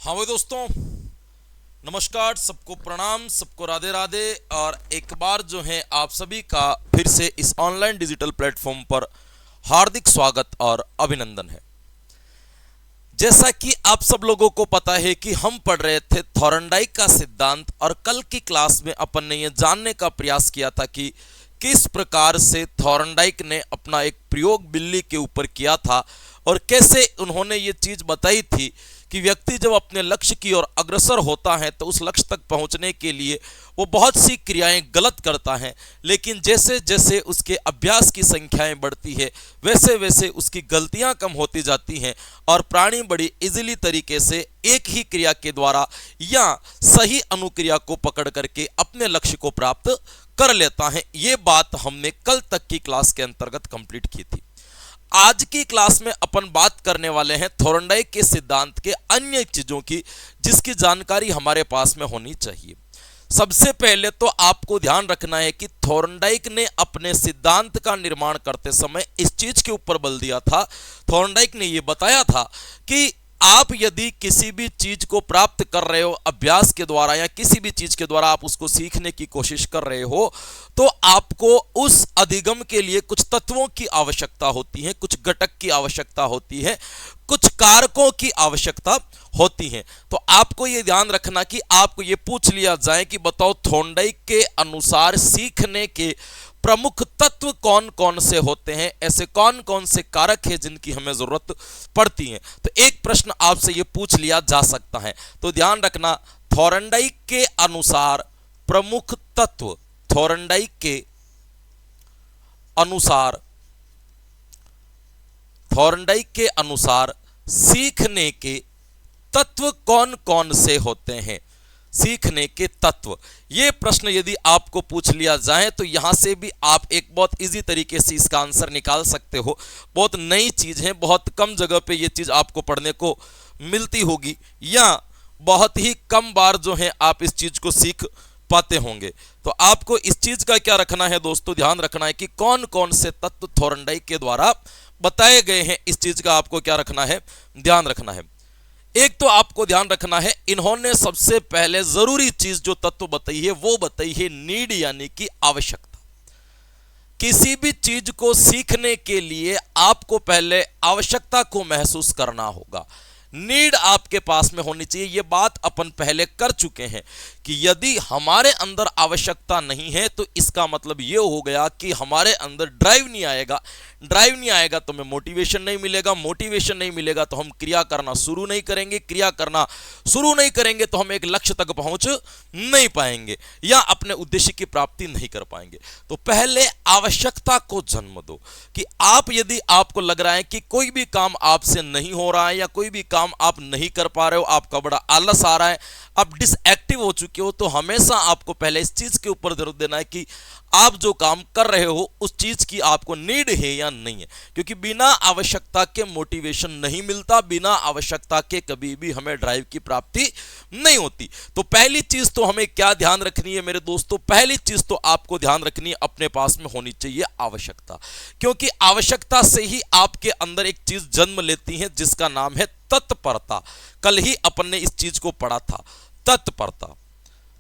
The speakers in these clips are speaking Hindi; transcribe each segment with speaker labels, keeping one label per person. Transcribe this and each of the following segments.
Speaker 1: हाँ भाई दोस्तों, नमस्कार, सबको प्रणाम, सबको राधे राधे। और एक बार जो है आप सभी का फिर से इस ऑनलाइन डिजिटल प्लेटफॉर्म पर हार्दिक स्वागत और अभिनंदन है। जैसा कि आप सब लोगों को पता है कि हम पढ़ रहे थे थॉर्नडाइक का सिद्धांत, और कल की क्लास में अपन ने यह जानने का प्रयास किया था कि किस प्रकार से थॉर्नडाइक ने अपना एक प्रयोग बिल्ली के ऊपर किया था और कैसे उन्होंने ये चीज बताई थी कि व्यक्ति जब अपने लक्ष्य की ओर अग्रसर होता है तो उस लक्ष्य तक पहुंचने के लिए वो बहुत सी क्रियाएं गलत करता है, लेकिन जैसे जैसे उसके अभ्यास की संख्याएं बढ़ती है वैसे वैसे उसकी गलतियां कम होती जाती हैं और प्राणी बड़ी इजीली तरीके से एक ही क्रिया के द्वारा या सही अनुक्रिया को पकड़ करके अपने लक्ष्य को प्राप्त कर लेता है। ये बात हमने कल तक की क्लास के अंतर्गत कंप्लीट की थी। आज की क्लास में अपन बात करने वाले हैं थॉर्नडाइक के सिद्धांत के अन्य चीजों की, जिसकी जानकारी हमारे पास में होनी चाहिए। सबसे पहले तो आपको ध्यान रखना है कि थॉर्नडाइक ने अपने सिद्धांत का निर्माण करते समय इस चीज के ऊपर बल दिया था। थॉर्नडाइक ने यह बताया था कि आप यदि किसी भी चीज को प्राप्त कर रहे हो अभ्यास के द्वारा या किसी भी चीज के द्वारा आप उसको सीखने की कोशिश कर रहे हो, तो आपको उस अधिगम के लिए कुछ तत्वों की आवश्यकता होती है, कुछ घटक की आवश्यकता होती है, कुछ कारकों की आवश्यकता होती है। तो आपको यह ध्यान रखना कि आपको यह पूछ लिया जाए कि बताओ थॉर्नडाइक के अनुसार सीखने के प्रमुख तत्व कौन कौन से होते हैं, ऐसे कौन कौन से कारक हैं जिनकी हमें जरूरत पड़ती है। तो एक प्रश्न आपसे यह पूछ लिया जा सकता है, तो ध्यान रखना थॉर्नडाइक के अनुसार प्रमुख तत्व, थॉर्नडाइक के अनुसार, थॉर्नडाइक के अनुसार सीखने के तत्व कौन कौन से होते हैं, सीखने के तत्व। यह प्रश्न यदि आपको पूछ लिया जाए तो यहां से भी आप एक बहुत इजी तरीके से इसका आंसर निकाल सकते हो। बहुत नई चीज है, बहुत कम जगह पे यह चीज आपको पढ़ने को मिलती होगी या बहुत ही कम बार जो है आप इस चीज को सीख पाते होंगे। तो आपको इस चीज का क्या रखना है दोस्तों, ध्यान रखना है कि कौन कौन से तत्व थॉर्नडाइक के द्वारा बताए गए हैं। इस चीज का आपको क्या रखना है, ध्यान रखना है। एक तो आपको ध्यान रखना है, इन्होंने सबसे पहले जरूरी चीज जो तत्व बताई है वो बताई है नीड, यानी कि आवश्यकता। किसी भी चीज को सीखने के लिए आपको पहले आवश्यकता को महसूस करना होगा, नीड आपके पास में होनी चाहिए। यह बात अपन पहले कर चुके हैं कि यदि हमारे अंदर आवश्यकता नहीं है तो इसका मतलब यह हो गया कि हमारे अंदर ड्राइव नहीं आएगा। ड्राइव नहीं आएगा तो हमें मोटिवेशन नहीं मिलेगा, मोटिवेशन नहीं मिलेगा तो हम क्रिया करना शुरू नहीं करेंगे, क्रिया करना शुरू नहीं करेंगे तो हम एक लक्ष्य तक पहुंच नहीं पाएंगे या अपने उद्देश्य की प्राप्ति नहीं कर पाएंगे। तो पहले आवश्यकता को जन्म दो कि आप यदि आपको लग रहा है कि कोई भी काम आपसे नहीं हो रहा है या कोई भी काम आप नहीं कर पा रहे हो, आपका बड़ा आलस आ रहा है, आप डिसएक्टिव हो चुके हो, तो हमेशा आपको पहले इस चीज के ऊपर जरूर देना है कि आप जो काम कर रहे हो उस चीज की आपको नीड है या नहीं है। क्योंकि बिना आवश्यकता के मोटिवेशन नहीं मिलता, बिना आवश्यकता के कभी भी हमें ड्राइव की प्राप्ति नहीं होती। तो पहली चीज तो हमें क्या ध्यान रखनी है मेरे दोस्तों, पहली चीज तो आपको ध्यान रखनी है अपने पास में होनी चाहिए आवश्यकता। क्योंकि आवश्यकता से ही आपके अंदर एक चीज जन्म लेती है जिसका नाम है तत्परता। कल ही अपन ने इस चीज को पढ़ा था, तत्परता।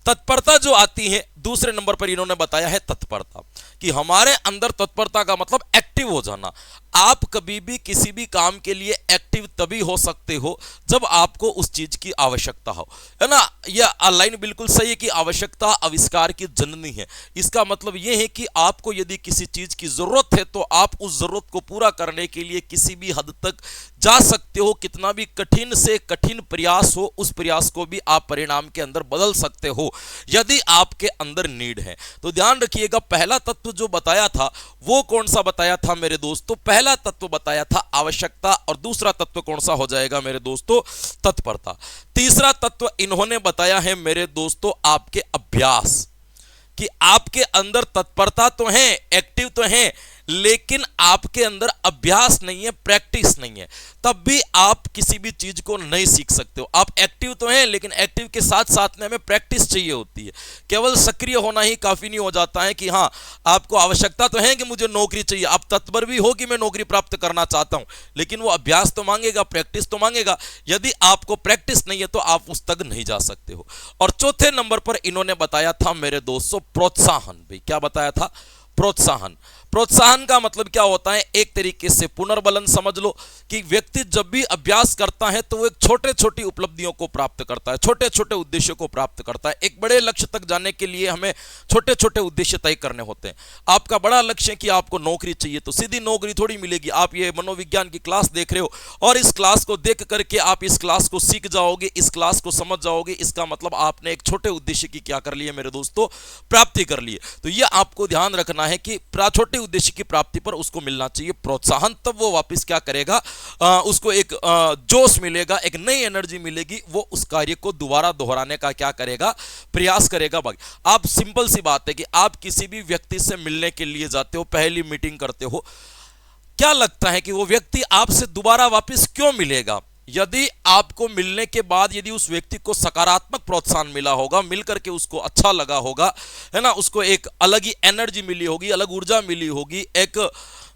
Speaker 1: तत्परता जो आती है दूसरे नंबर पर इन्होंने बताया है तत्परता, कि हमारे अंदर तत्परता का मतलब एक्टिव हो जाना। आप कभी भी किसी भी काम के लिए एक्टिव तभी हो सकते हो जब आपको उस चीज की आवश्यकता हो, है ना। यह लाइन बिल्कुल सही है कि आवश्यकता आविष्कार की जननी है। इसका मतलब यह है कि आपको यदि किसी चीज की जरूरत है तो आप उस जरूरत को पूरा करने के लिए किसी भी हद तक जा सकते हो। कितना भी कठिन से कठिन प्रयास हो, उस प्रयास को भी आप परिणाम के अंदर बदल सकते हो यदि आपके अंदर नीड है। तो ध्यान रखिएगा, पहला तत्व जो बताया था वो कौन सा बताया था मेरे दोस्तों, पहला तत्व बताया था आवश्यकता, और दूसरा तत्व कौन सा हो जाएगा मेरे दोस्तों, तत्परता। तीसरा तत्व इन्होंने बताया है मेरे दोस्तों आपके अभ्यास, कि आपके अंदर तत्परता तो है, एक्टिव तो है, लेकिन आपके अंदर अभ्यास नहीं है, प्रैक्टिस नहीं है, तब भी आप किसी भी चीज को नहीं सीख सकते हो। आप एक्टिव तो हैं, लेकिन एक्टिव के साथ साथ में हमें प्रैक्टिस चाहिए होती है। केवल सक्रिय होना ही काफी नहीं हो जाता है कि हाँ आपको आवश्यकता तो है कि मुझे नौकरी चाहिए, आप तत्पर भी हो कि मैं नौकरी प्राप्त करना चाहता हूं, लेकिन वो अभ्यास तो मांगेगा, प्रैक्टिस तो मांगेगा। यदि आपको प्रैक्टिस नहीं है तो आप उस तक नहीं जा सकते हो। और चौथे नंबर पर इन्होंने बताया था मेरे दोस्तों प्रोत्साहन। भाई क्या बताया था? प्रोत्साहन। प्रोत्साहन का मतलब क्या होता है? एक तरीके से पुनर्बलन समझ लो कि व्यक्ति जब भी अभ्यास करता है तो वो एक छोटे छोटी उपलब्धियों को प्राप्त करता है, छोटे छोटे उद्देश्यों को प्राप्त करता है। एक बड़े लक्ष्य तक जाने के लिए हमें छोटे छोटे उद्देश्य तय करने होते हैं। आपका बड़ा लक्ष्य है कि आपको नौकरी चाहिए, तो सीधी नौकरी थोड़ी मिलेगी। आप ये मनोविज्ञान की क्लास देख रहे हो और इस क्लास को देख करके आप इस क्लास को सीख जाओगे, इस क्लास को समझ जाओगे, इसका मतलब आपने एक छोटे उद्देश्य की क्या कर ली है मेरे दोस्तों? प्राप्ति कर ली है। तो ये आपको ध्यान रखना है कि छोटे उद्देश्य की प्राप्ति पर उसको मिलना चाहिए प्रोत्साहन, तब वो वापस क्या करेगा, उसको एक जोश मिलेगा, एक नई एनर्जी मिलेगी, वो उस कार्य को दोबारा दोहराने का क्या करेगा? प्रयास करेगा। आप सिंपल सी बात है कि आप किसी भी व्यक्ति से मिलने के लिए जाते हो, पहली मीटिंग करते हो, क्या लगता है कि वो व्यक्ति आपसे दोबारा वापस क्यों मिलेगा? यदि आपको मिलने के बाद यदि उस व्यक्ति को सकारात्मक प्रोत्साहन मिला होगा, मिलकर के उसको अच्छा लगा होगा, है ना, उसको एक अलग ही एनर्जी मिली होगी, अलग ऊर्जा मिली होगी, एक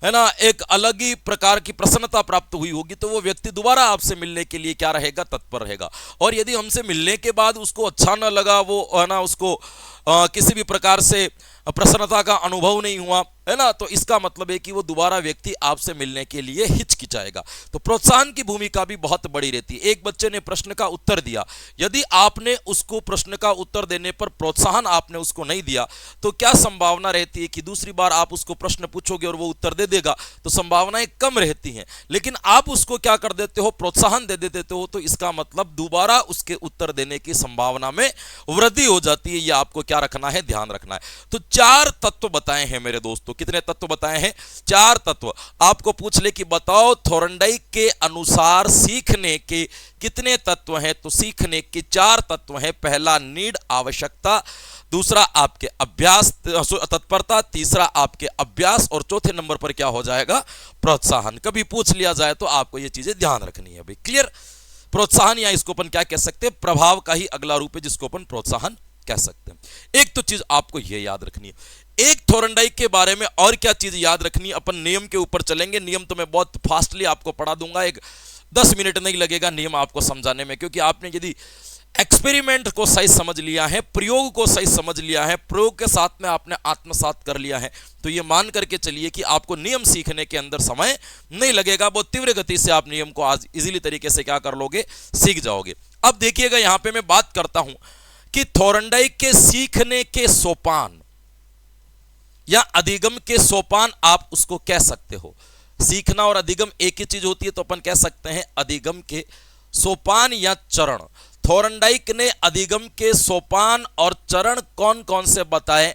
Speaker 1: है ना एक अलग ही प्रकार की प्रसन्नता प्राप्त हुई होगी, तो वो व्यक्ति दोबारा आपसे मिलने के लिए क्या रहेगा? तत्पर रहेगा। और यदि हमसे मिलने के बाद उसको अच्छा न लगा, वो है ना उसको किसी भी प्रकार से प्रसन्नता का अनुभव नहीं हुआ, है ना, तो इसका मतलब है कि वो दोबारा व्यक्ति आपसे मिलने के लिए हिचकिचाएगा। तो प्रोत्साहन की भूमिका भी बहुत बड़ी रहती है। एक बच्चे ने प्रश्न का उत्तर दिया, यदि आपने उसको प्रश्न का उत्तर देने पर प्रोत्साहन आपने उसको नहीं दिया, तो क्या संभावना रहती है कि दूसरी बार आप उसको प्रश्न पूछोगे और वो उत्तर दे देगा? तो संभावनाएं कम रहती हैं। लेकिन आप उसको क्या कर देते हो? प्रोत्साहन दे देते हो, तो इसका मतलब दोबारा उसके उत्तर देने की संभावना में वृद्धि हो जाती है। ये आपको क्या रखना है? ध्यान रखना है। तो 4 तत्व बताए हैं मेरे दोस्तों। कितने तत्व बताए हैं? 4 तत्व। आपको पूछ ले कि बताओ थॉर्नडाइक के अनुसार सीखने के कितने तत्व हैं? तो सीखने के 4 तत्व हैं। पहला नीड, आवश्यकता, दूसरा आपके अभ्यास तत्परता, तीसरा आपके अभ्यास, और चौथे नंबर पर क्या हो जाएगा? प्रोत्साहन। कभी पूछ लिया जाए तो आपको ये चीजें ध्यान रखनी है भाई। क्लियर? प्रोत्साहन या इसको अपन क्या कह सकते हैं? प्रभाव का ही अगला रूप है जिसको अपन प्रोत्साहन कह सकते हैं। एक तो चीज आपको यह याद रखनी है। एक थॉर्नडाइक के बारे में और क्या चीज याद रखनी है? अपन नियम के ऊपर चलेंगे। नियम तो मैं बहुत फास्टली आपको पढ़ा दूंगा, एक 10 मिनट नहीं लगेगा नियम आपको समझाने में, क्योंकि आपने यदि एक्सपेरिमेंट को सही समझ लिया है, प्रयोग को सही समझ लिया है, प्रयोग के साथ में आपने आत्मसात कर लिया है, तो ये मान करके चलिए कि आपको नियम सीखने के अंदर समय नहीं लगेगा। बहुत तीव्र गति से आप नियम को आज इजीली तरीके से क्या कर लोगे? सीख जाओगे। अब देखिएगा यहां पे मैं बात करता हूं कि थॉर्नडाइक के सीखने के सोपान या अधिगम के सोपान आप उसको कह सकते हो। सीखना और अधिगम एक ही चीज होती है, तो अपन कह सकते हैं अधिगम के सोपान या चरण। थॉर्नडाइक ने अधिगम के सोपान और चरण कौन कौन से बताए?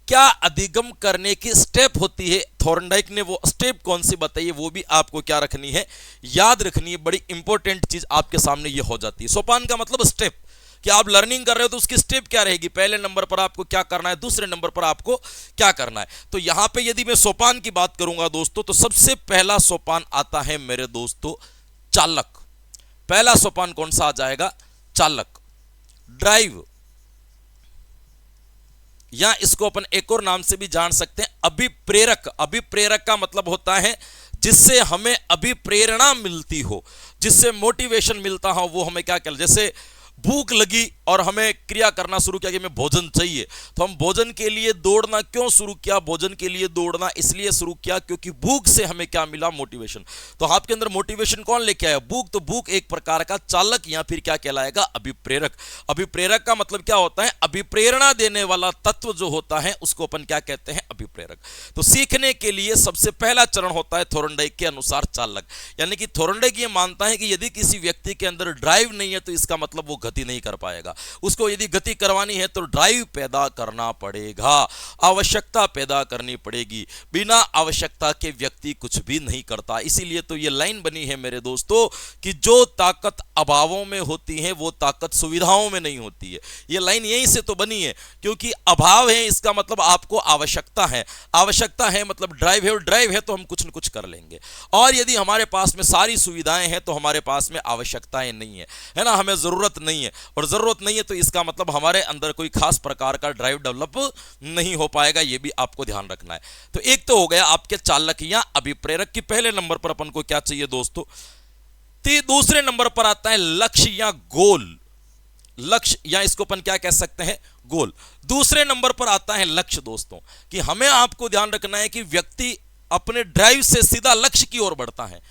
Speaker 1: क्या अधिगम करने की स्टेप होती है, थॉर्नडाइक ने वो स्टेप कौन सी बताई है, वो भी आपको क्या रखनी है? याद रखनी है। बड़ी इंपॉर्टेंट चीज आपके सामने ये हो जाती है। सोपान का मतलब स्टेप, कि आप लर्निंग कर रहे हो तो उसकी स्टेप क्या रहेगी? पहले नंबर पर आपको क्या करना है, दूसरे नंबर पर आपको क्या करना है। तो यहां पे यदि मैं सोपान की बात करूंगा दोस्तों, तो सबसे पहला सोपान आता है मेरे दोस्तों चालक। पहला सोपान कौन सा आ जाएगा? चालक, ड्राइव, या इसको अपन एक और नाम से भी जान सकते हैं अभिप्रेरक। अभिप्रेरक का मतलब होता है जिससे हमें अभिप्रेरणा मिलती हो, जिससे मोटिवेशन मिलता हो, वो हमें क्या कहते हैं? जैसे भूख लगी और हमें क्रिया करना शुरू किया कि हमें भोजन चाहिए, तो हम भोजन के लिए दौड़ना क्यों शुरू किया? भोजन के लिए दौड़ना इसलिए शुरू किया क्योंकि भूख से हमें क्या मिला? मोटिवेशन। तो आपके अंदर मोटिवेशन कौन लेके आया? भूख। तो भूख एक प्रकार का चालक या फिर क्या कहलाएगा? अभिप्रेरक। अभिप्रेरक का मतलब क्या होता है? अभिप्रेरणा देने वाला तत्व जो होता है उसको अपन क्या कहते हैं? अभिप्रेरक। तो सीखने के लिए सबसे पहला चरण होता है थॉर्नडाइक के अनुसार चालक। यानी कि थॉर्नडाइक ये मानता है कि यदि किसी व्यक्ति के अंदर ड्राइव नहीं है तो इसका मतलब वो गति नहीं कर पाएगा। उसको यदि गति करवानी है तो ड्राइव पैदा करना पड़ेगा, आवश्यकता पैदा करनी पड़ेगी। बिना आवश्यकता के व्यक्ति कुछ भी नहीं करता। इसीलिए तो ये लाइन बनी है मेरे दोस्तों कि जो ताकत अभावों में होती है वो ताकत सुविधाओं में नहीं होती है। ये लाइन यहीं से तो बनी है, क्योंकि अभाव है इसका मतलब आपको आवश्यकता है, आवश्यकता है मतलब ड्राइव है, और ड्राइव है तो हम कुछ न कुछ कर लेंगे। और यदि हमारे पास में सारी सुविधाएं हैं तो हमारे पास में आवश्यकताएं नहीं है ना, हमें जरूरत नहीं है, और जरूरत नहीं है तो इसका मतलब हमारे अंदर कोई खास प्रकार का ड्राइव डेवलप नहीं हो पाएगा। ये भी आपको ध्यान रखना है। तो एक तो हो गया आपके चालक या अभिप्रेरक की। पहले नंबर पर अपन को क्या चाहिए दोस्तों? दूसरे नंबर पर आता है लक्ष्य या गोल। लक्ष्य या इसको अपन क्या कह सकते हैं? गोल। दूसरे नंबर पर आता है लक्ष्य दोस्तों, कि हमें आपको ध्यान रखना है कि व्यक्ति अपने ड्राइव से सीधा लक्ष्य की ओर बढ़ता है।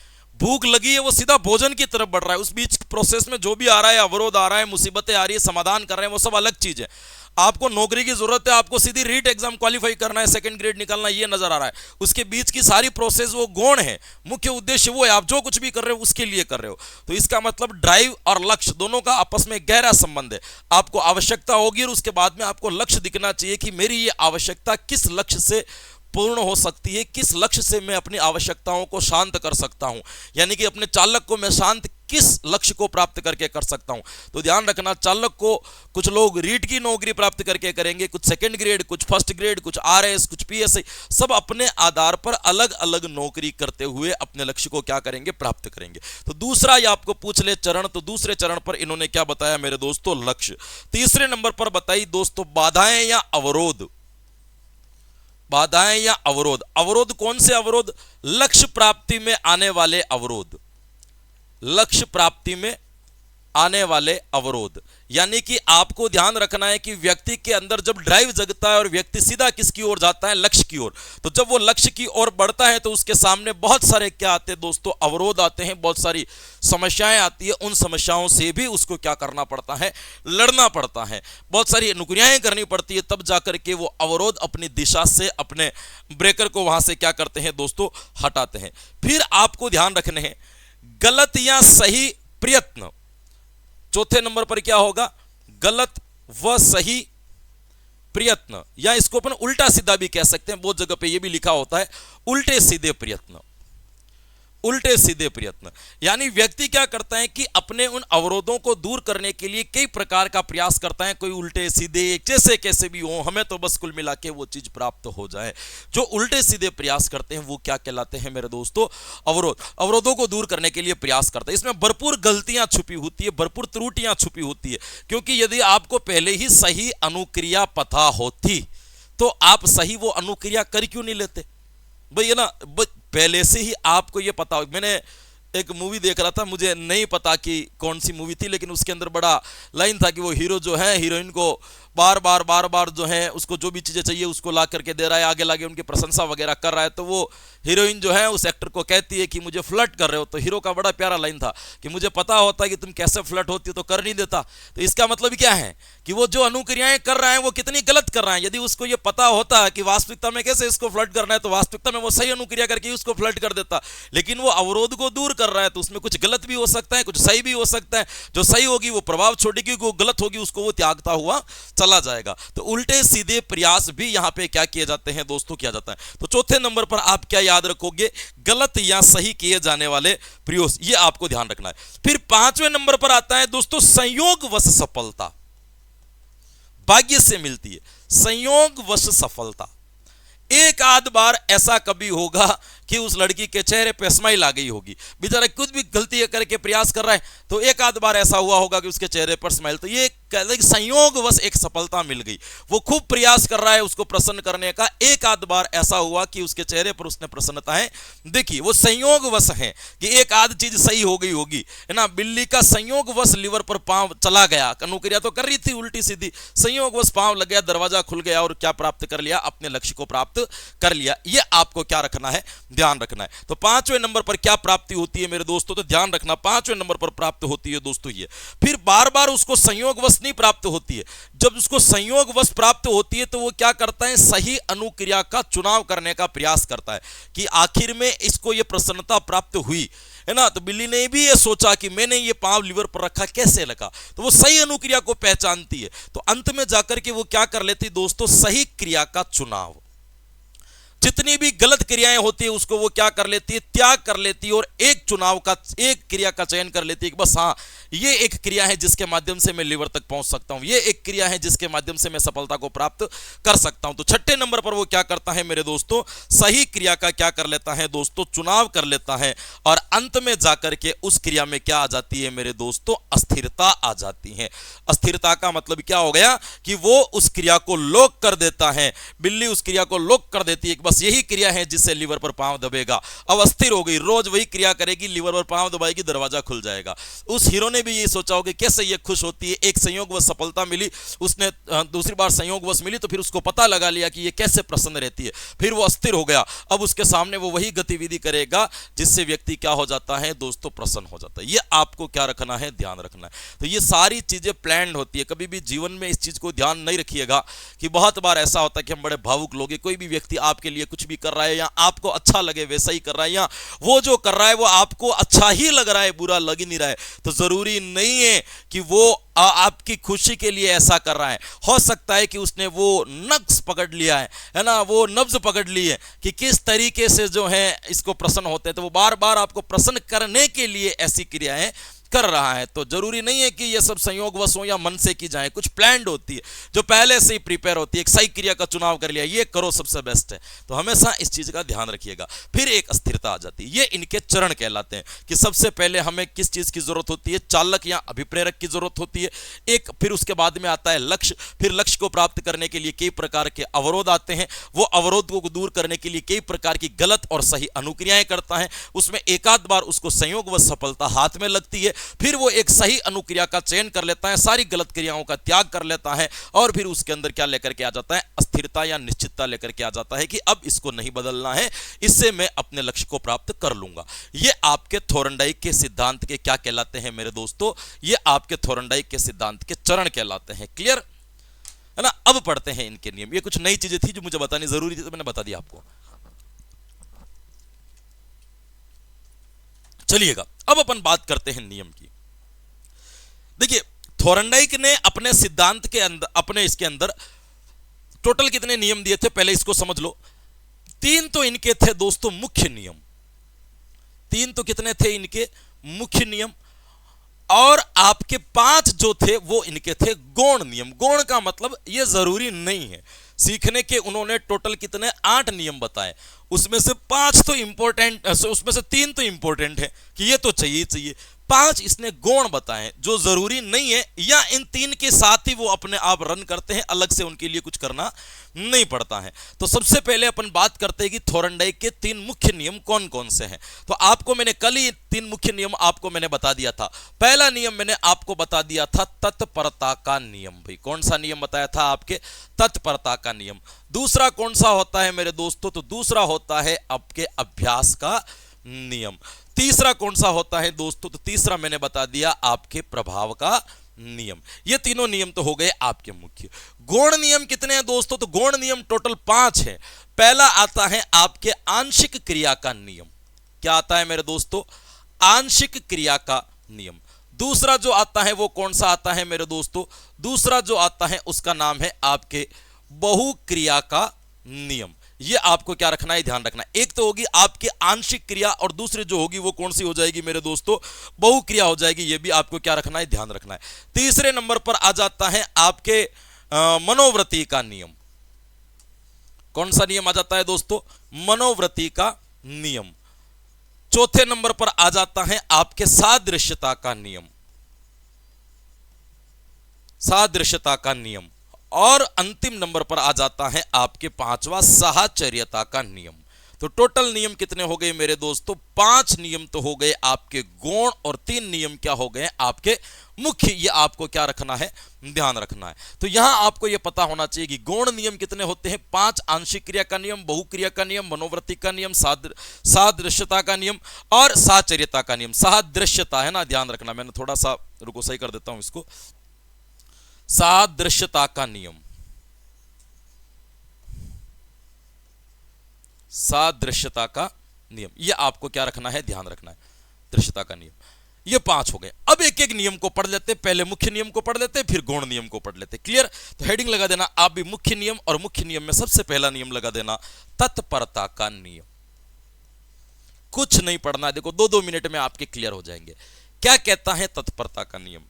Speaker 1: भूख लगी है वो सीधा भोजन की तरफ बढ़ रहा है, उस बीच प्रोसेस में जो भी आ रहा है, अवरोध आ रहा है, मुसीबतें आ रही है, समाधान कर रहे हैं, वो सब अलग चीज है। आपको नौकरी की जरूरत है, आपको सीधी रीट एग्जाम क्वालिफाई करना है, सेकंड ग्रेड निकालना, ये नजर आ रहा है। उसके बीच की सारी प्रोसेस वो गौण है, मुख्य उद्देश्य वो है, आप जो कुछ भी कर रहे हो उसके लिए कर रहे हो। तो इसका मतलब ड्राइव और लक्ष्य दोनों का आपस में गहरा संबंध है। आपको आवश्यकता होगी और उसके बाद में आपको लक्ष्य दिखना चाहिए कि मेरी ये आवश्यकता किस लक्ष्य से पूर्ण हो सकती है, किस लक्ष्य से मैं अपनी आवश्यकताओं को शांत कर सकता हूं, यानी कि अपने चालक को मैं शांत किस लक्ष्य को प्राप्त करके कर सकता हूं। तो ध्यान रखना, चालक को कुछ लोग रीट की नौकरी प्राप्त करके करेंगे, कुछ सेकंड ग्रेड, कुछ फर्स्ट ग्रेड, कुछ आरएस, कुछ पीएसआई, सब अपने आधार पर अलग अलग नौकरी करते हुए अपने लक्ष्य को क्या करेंगे? प्राप्त करेंगे। तो दूसरा ये आपको पूछ ले चरण, तो दूसरे चरण पर इन्होंने क्या बताया मेरे दोस्तों? लक्ष्य। तीसरे नंबर पर बताई दोस्तों बाधाएं या अवरोध। बाधाएं या अवरोध। अवरोध कौन से अवरोध? लक्ष्य प्राप्ति में आने वाले अवरोध। लक्ष्य प्राप्ति में आने वाले अवरोध, यानी कि आपको ध्यान रखना है कि व्यक्ति के अंदर जब ड्राइव जगता है और व्यक्ति सीधा किसकी ओर जाता है? लक्ष्य की ओर। तो जब वो लक्ष्य की ओर बढ़ता है तो उसके सामने बहुत सारे क्या आते हैं दोस्तों? अवरोध आते हैं, बहुत सारी समस्याएं आती है। उन समस्याओं से भी उसको क्या करना पड़ता है? लड़ना पड़ता है, बहुत सारी नुक्रियाएं करनी पड़ती है, तब जाकर के वो अवरोध अपनी दिशा से अपने ब्रेकर को वहां से क्या करते हैं दोस्तों? हटाते हैं। फिर आपको ध्यान रखने हैं गलत या सही प्रयत्न। चौथे नंबर पर क्या होगा? गलत व सही प्रयत्न, या इसको अपन उल्टा सीधा भी कह सकते हैं। बहुत जगह पे ये भी लिखा होता है उल्टे सीधे प्रयत्न। उल्टे सीधे प्रयत्न यानी व्यक्ति क्या करता है कि अपने उन अवरोधों को दूर करने के लिए कई प्रकार का प्रयास करता है। कोई उल्टे सीधे, जैसे कैसे भी हो, हमें तो बस कुल मिला के वो चीज प्राप्त हो जाए। जो उल्टे सीधे प्रयास करते हैं वो क्या कहलाते हैं मेरे दोस्तों? अवरोध। अवरोधों को दूर करने के लिए प्रयास करते हैं। इसमें भरपूर गलतियां छुपी होती है, भरपूर त्रुटियां छुपी होती है, क्योंकि यदि आपको पहले ही सही अनुक्रिया पता होती तो आप सही वो अनुक्रिया कर क्यों नहीं लेते भाई? है ना, पहले से ही आपको ये पता हो। मैंने एक मूवी देख रहा था, मुझे नहीं पता कि कौन सी मूवी थी, लेकिन उसके अंदर बड़ा लाइन था कि वो हीरो जो है हीरोइन को बार बार जो है उसको जो भी चीजें चाहिए उसको ला करके दे रहा है, आगे लागे उनकी प्रशंसा वगैरह कर रहा है। तो वो हीरोइन जो है उस एक्टर को कहती है कि मुझे फ्लर्ट कर रहे हो। तो हीरो का बड़ा प्यारा लाइन था कि मुझे पता होता है कि तुम कैसे फ्लर्ट होती हो तो कर नहीं देता। तो इसका मतलब क्या है कि वो जो अनुक्रियाएं कर रहा है वो कितनी गलत कर रहा है। यदि उसको ये पता होता कि वास्तविकता में कैसे इसको फ्लर्ट करना है तो वास्तविकता में वो सही अनुक्रिया करके उसको फ्लर्ट कर देता। लेकिन वो अवरोध को दूर कर रहा है तो उसमें कुछ गलत भी हो सकता है, कुछ सही भी हो सकता है। जो सही होगी वो प्रभाव छोड़ेगी, वो गलत होगी उसको वो त्यागता हुआ चला जाएगा। तो उल्टे सीधे प्रयास भी यहां पे क्या किए जाते हैं दोस्तों? किया जाता है। तो चौथे नंबर पर आप क्या याद रखोगे? गलत या सही किए जाने वाले प्रयास, ये आपको ध्यान रखना है। फिर पांचवें नंबर पर आता है दोस्तों संयोगवश सफलता। भाग्य से मिलती है संयोगवश सफलता। एक आध बार ऐसा कभी होगा कि उस लड़की के चेहरे पे स्माइल आ गई होगी, बेचारा कुछ भी गलती करके प्रयास कर रहा है तो एक आध बार ऐसा हुआ होगा कि उसके चेहरे पर स्माइल, तो ये संयोगवश एक सफलता मिल गई। वो खूब प्रयास कर रहा है उसको प्रसन्न करने का, एक आध बार ऐसा हुआ कि उसके चेहरे पर उसने प्रसन्नताएं देखी। वो संयोगवश है कि एक आध चीज सही हो गई होगी, है ना। बिल्ली का संयोगवश लीवर पर पांव चला गया, अनुक्रिया तो कर रही थी उल्टी सीधी, संयोगवश पांव लग गया, दरवाजा खुल गया और क्या प्राप्त कर लिया? अपने लक्ष्य को प्राप्त कर लिया। ये आपको क्या रखना है? ध्यान रखना है। तो 5वें नंबर पर क्या प्राप्ति होती है मेरे दोस्तों, तो ध्यान रखना 5वें नंबर पर प्राप्त होती है दोस्तों ये। फिर बार बार उसको संयोगवश नहीं प्राप्त होती है। जब उसको संयोगवश प्राप्त होती है तो वो क्या करता है, सही अनुक्रिया का चुनाव करने का प्रयास करता है कि आखिर में इसको ये प्रसन्नता प्राप्त हुई है ना। तो बिल्ली ने भी ये सोचा कि मैंने ये पांव लीवर पर रखा, कैसे लगा, तो वो सही अनुक्रिया को पहचानती है। तो अंत में जाकर के वो क्या कर लेती दोस्तों, सही क्रिया का चुनाव। जितनी भी गलत क्रियाएं होती है उसको वो क्या कर लेती है, त्याग कर लेती है और एक क्रिया का चयन कर लेती है कि बस हाँ ये एक क्रिया है जिसके माध्यम से मैं लीवर तक पहुंच सकता हूं, ये एक क्रिया है जिसके माध्यम से मैं सफलता को प्राप्त कर सकता हूं। तो 6ठे नंबर पर वो क्या करता है मेरे दोस्तों, सही क्रिया का क्या कर लेता है दोस्तों, चुनाव कर लेता है। और अंत में जाकर के उस क्रिया में क्या आ जाती है मेरे दोस्तों, अस्थिरता आ जाती है। अस्थिरता का मतलब क्या हो गया कि वो उस क्रिया को लॉक कर देता है। बिल्ली उस क्रिया को लॉक कर देती है, बस यही क्रिया है जिससे लीवर पर पांव दबेगा। अब अस्थिर हो गई, रोज वही क्रिया करेगी, लीवर पर पांव दबाएगी, दरवाजा खुल जाएगा। उस हीरो ने भी ये सोचा होगा कैसे ये खुश होती है, एक संयोगवश सफलता मिली, उसने दूसरी बार संयोगवश मिली तो फिर उसको पता लगा लिया कि ये कैसे प्रसन्न रहती है, फिर वो अस्थिर हो गया। अब उसके सामने वो वही गतिविधि करेगा जिससे व्यक्ति क्या हो जाता है दोस्तों, प्रसन्न हो जाता है। ये आपको क्या रखना है, ध्यान रखना है। तो ये सारी चीजें प्लान्ड होती है। कभी भी जीवन में इस चीज को ध्यान नहीं रखिएगा कि बहुत बार ऐसा होता है कि हम बड़े भावुक लोग हैं, कोई भी व्यक्ति आपके लिए कुछ भी कर रहा है या आपको अच्छा लगे वैसा ही कर रहा है, या वो जो कर रहा है वो आपको अच्छा ही लग रहा है, बुरा लग ही नहीं रहा है, तो जरूरी नहीं है कि वो आपकी खुशी के लिए ऐसा कर रहा है। हो सकता है कि उसने वो नक्श पकड़ लिया है ना, वो नब्ज पकड़ ली है कि किस तरीके से जो है इसको प्रसन्न होते हैं, तो वो बार बार आपको प्रसन्न करने के लिए ऐसी क्रियाएं कर रहा है। तो जरूरी नहीं है कि ये सब संयोगवश हो या मन से की जाए, कुछ प्लान्ड होती है जो पहले से ही प्रिपेयर होती है। एक सही क्रिया का चुनाव कर लिया, ये करो सबसे बेस्ट है। तो हमेशा इस चीज का ध्यान रखिएगा। फिर एक अस्थिरता आ जाती है। ये इनके चरण कहलाते हैं कि सबसे पहले हमें किस चीज की जरूरत होती है, चालक या अभिप्रेरक की जरूरत होती है एक। फिर उसके बाद में आता है लक्ष्य। फिर लक्ष्य को प्राप्त करने के लिए कई प्रकार के अवरोध आते हैं, वो अवरोध को दूर करने के लिए कई प्रकार की गलत और सही अनुक्रियाएं करता है। उसमें एकाध बार उसको संयोगवश सफलता हाथ में लगती है, फिर वो एक सही अनुक्रिया का चयन कर लेता है, सारी गलत क्रियाओं का त्याग कर लेता है और फिर उसके अंदर क्या लेकर के आ जाता है, अस्थिरता या निश्चितता लेकर के आ जाता है कि अब इसको नहीं बदलना है, इससे मैं अपने लक्ष्य को प्राप्त कर लूंगा। ये आपके थोरनडाइक के सिद्धांत के क्या कहलाते हैं मेरे दोस्तों, ये आपके थोरनडाइक के सिद्धांत के चरण कहलाते हैं। क्लियर है ना। अब पढ़ते हैं इनके नियम। ये कुछ नई चीजें थी जो मुझे बतानी जरूरी थी तो मैंने बता दिया आपको। चलिएगा अब अपन बात करते हैं नियम की। देखिए थोरनडाइक ने अपने सिद्धांत के अंदर, अपने इसके अंदर टोटल कितने नियम दिए थे पहले इसको समझ लो। 3 तो इनके थे दोस्तों मुख्य नियम। 3 तो कितने थे इनके मुख्य नियम, और आपके 5 जो थे वो इनके थे गौण नियम। गौण का मतलब ये जरूरी नहीं है सीखने के। उन्होंने टोटल कितने 8 नियम बताए, उसमें से 5 तो इंपॉर्टेंट, उसमें से 3 तो इंपॉर्टेंट है कि ये तो चाहिए चाहिए। 5 इसने गौण बताए जो जरूरी नहीं है, या इन 3 के साथ ही वो अपने आप रन करते हैं, अलग से उनके लिए कुछ करना नहीं पड़ता है। तो सबसे पहले अपन बात करते हैं कि थोरनडाइक के 3 मुख्य नियम कौन कौन से हैं। तो आपको मैंने कल ही 3 मुख्य नियम आपको मैंने बता दिया था। पहला नियम मैंने आपको बता दिया था तत्परता का नियम। भाई कौन सा नियम बताया था आपके, तत्परता का नियम। दूसरा कौन सा होता है मेरे दोस्तों, तो दूसरा होता है आपके अभ्यास का नियम। तीसरा कौन सा होता है दोस्तों, तो तीसरा मैंने बता दिया आपके प्रभाव का नियम। ये तीनों नियम तो हो गए आपके मुख्य। गौण नियम कितने हैं दोस्तों, तो गौण नियम टोटल 5 है। पहला आता है आपके आंशिक क्रिया का नियम। क्या आता है मेरे दोस्तों, आंशिक क्रिया का नियम। दूसरा जो आता है वो कौन सा आता है मेरे दोस्तों, दूसरा जो आता है उसका नाम है आपके बहुक्रिया का नियम। ये आपको क्या रखना है, ध्यान रखना है। एक तो होगी आपकी आंशिक क्रिया और दूसरी जो होगी वो कौन सी हो जाएगी मेरे दोस्तों, बहुक्रिया हो जाएगी। ये भी आपको क्या रखना है, ध्यान रखना है। तीसरे नंबर पर आ जाता है आपके मनोवृत्ति का नियम। कौन सा नियम आ जाता है दोस्तों, मनोवृत्ति का नियम। चौथे नंबर पर आ जाता है आपके सादृश्यता का नियम, सादृश्यता का नियम। और अंतिम नंबर पर आ जाता है आपके 5वां साहचर्यता का नियम। तो टोटल नियम कितने हो गए मेरे दोस्तों? 5 नियम तो हो गए आपके गौण और 3 नियम क्या हो गए आपके मुख्य। ये आपको क्या रखना है, ध्यान रखना है। तो यहां आपको यह पता होना चाहिए कि गौण नियम कितने होते हैं? 5, आंशिक क्रिया का नियम, बहुक्रिया का नियम, मनोवृत्ति का नियम, सादृश्यता का नियम और साचर्यता का नियम। सादृश्यता है ना, ध्यान रखना, मैंने थोड़ा सा रुको सही कर देता हूं इसको। सादृश्यता का नियम, सादृश्यता का नियम, ये आपको क्या रखना है, ध्यान रखना है। दृश्यता का नियम, ये 5 हो गए। अब एक एक नियम को पढ़ लेते, पहले मुख्य नियम को पढ़ लेते, फिर गौण नियम को पढ़ लेते। क्लियर? तो हेडिंग लगा देना आप भी मुख्य नियम, और मुख्य नियम में सबसे पहला नियम लगा देना तत्परता का नियम। कुछ नहीं पढ़ना, देखो 2-2 मिनट में आपके क्लियर हो जाएंगे। क्या कहता है तत्परता का नियम?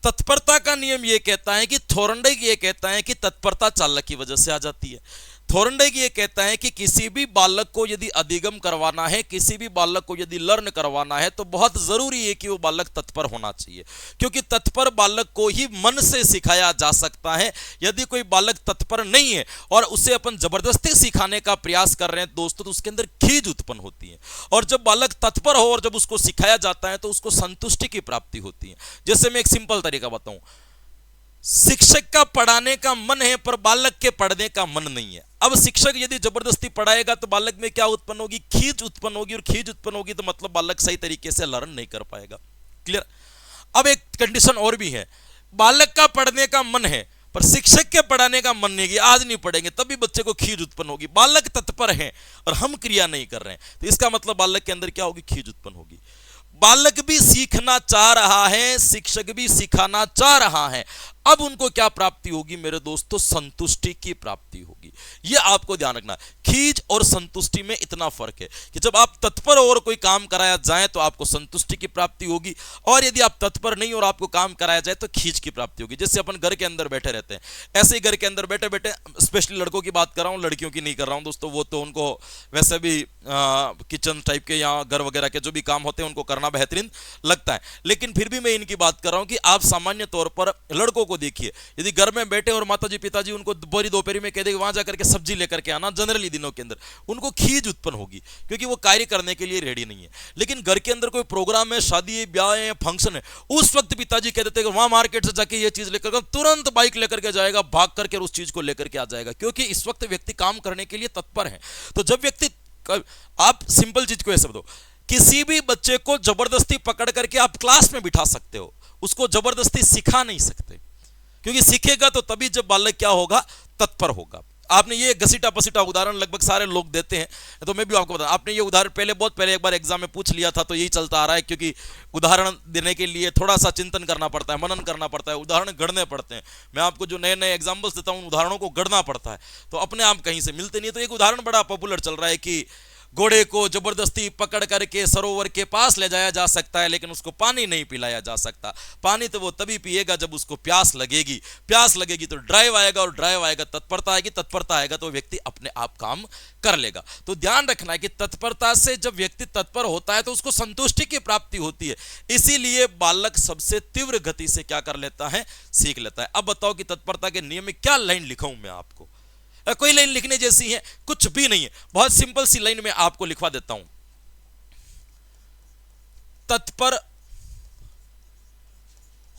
Speaker 1: तत्परता का नियम यह कहता है कि थॉर्नडाइक ये कहता है कि तत्परता चालक की वजह से आ जाती है। थॉर्नडाइक ये कहता है कि किसी भी बालक को यदि अधिगम करवाना है, किसी भी बालक को यदि लर्न करवाना है, तो बहुत जरूरी है कि वो बालक तत्पर होना चाहिए, क्योंकि तत्पर बालक को ही मन से सिखाया जा सकता है। यदि कोई बालक तत्पर नहीं है और उसे अपन जबरदस्ती सिखाने का प्रयास कर रहे हैं दोस्तों, तो उसके अंदर खीज उत्पन्न होती है। और जब बालक तत्पर हो और जब उसको सिखाया जाता है तो उसको संतुष्टि की प्राप्ति होती है। जैसे मैं एक सिंपल तरीका बताऊं, शिक्षक का पढ़ाने का मन है पर बालक के पढ़ने का मन नहीं है। अब शिक्षक यदि जबरदस्ती पढ़ाएगा तो बालक में क्या उत्पन्न होगी, खींच उत्पन्न होगी, और खींच उत्पन्न होगी तो मतलब बालक सही तरीके से लर्न नहीं कर पाएगा। क्लियर? अब एक कंडीशन और भी है, बालक का पढ़ने का मन है पर शिक्षक के पढ़ाने का मन नहीं है, आज नहीं पढ़ेंगे, तभी बच्चे को खींच उत्पन्न होगी। बालक तत्पर है और हम क्रिया नहीं कर रहे हैं, तो इसका मतलब बालक के अंदर क्या होगी, खींच उत्पन्न होगी। बालक भी सीखना चाह रहा है, शिक्षक भी सिखाना चाह रहा है, अब उनको क्या प्राप्ति होगी मेरे दोस्तों, संतुष्टि की प्राप्ति होगी। यह आपको ध्यान रखना। खींच और संतुष्टि में इतना फर्क है कि जब आप तत्पर हो और कोई काम कराया जाए तो आपको संतुष्टि की प्राप्ति होगी, और यदि आप तत्पर नहीं और आपको काम कराया जाए तो खींच की प्राप्ति होगी। जैसे अपन घर के अंदर बैठे रहते हैं, ऐसे ही घर के अंदर बैठे बैठे, स्पेशली लड़कों की बात कर रहा हूं, लड़कियों की नहीं कर रहा हूं दोस्तों, वो तो उनको वैसे भी किचन टाइप के या घर वगैरह के जो भी काम होते हैं उनको करना बेहतरीन लगता है, लेकिन फिर भी मैं इनकी बात कर रहा हूं कि आप सामान्य तौर पर लड़कों को देखिए, यदि घर में बैठे और माताजी पिताजी उनको बोरी दोपहरी में कह दे वहां जाकर के सब्जी लेकर के आना, जनरली दिनों के अंदर उनको खीज उत्पन्न होगी, क्योंकि वो कार्य करने के लिए रेडी नहीं है। लेकिन घर के अंदर कोई प्रोग्राम है, शादी है, ब्याह है, फंक्शन है, उस वक्त पिताजी कह देते हैं वहां मार्केट से जाके ये चीज लेकर, तुरंत बाइक लेकर के जाएगा, भाग करके उस चीज को लेकर के आ जाएगा, क्योंकि इस वक्त व्यक्ति काम करने के लिए तत्पर है। तो जब व्यक्ति, आप सिंपल चीज को ऐसे बताओ, किसी भी बच्चे को जबरदस्ती पकड़ करके आप क्लास में बिठा सकते हो, उसको जबरदस्ती सिखा नहीं सकते, क्योंकि सीखेगा तो तभी जब बालक क्या होगा, तत्पर होगा। आपने ये घसीटा पसीटा उदाहरण लगभग सारे लोग देते हैं, तो मैं भी आपको बता, आपने ये उदाहरण पहले बहुत पहले एक बार एग्जाम में पूछ लिया था, तो यही चलता आ रहा है, क्योंकि उदाहरण देने के लिए थोड़ा सा चिंतन करना पड़ता है, मनन करना पड़ता है, उदाहरण गढ़ने पड़ते हैं। मैं आपको जो नए नए एग्जाम्पल्स देता हूं, उदाहरणों को गढ़ना पड़ता है, तो अपने आप कहीं से मिलते नहीं। तो एक उदाहरण बड़ा पॉपुलर चल रहा है कि घोड़े को जबरदस्ती पकड़ करके सरोवर के पास ले जाया जा सकता है, लेकिन उसको पानी नहीं पिलाया जा सकता। पानी तो वो तभी पिएगा जब उसको प्यास लगेगी, प्यास लगेगी तो ड्राइव आएगा, और ड्राइव आएगा तत्परता आएगी, तत्परता आएगा तो व्यक्ति अपने आप काम कर लेगा। तो ध्यान रखना है कि तत्परता से जब व्यक्ति तत्पर होता है तो उसको संतुष्टि की प्राप्ति होती है, इसीलिए बालक सबसे तीव्र गति से क्या कर लेता है, सीख लेता है। अब बताओ कि तत्परता के नियम में क्या लाइन लिखाऊं मैं आपको? कोई लाइन लिखने जैसी है कुछ भी नहीं है, बहुत सिंपल सी लाइन में आपको लिखवा देता हूं। तत्पर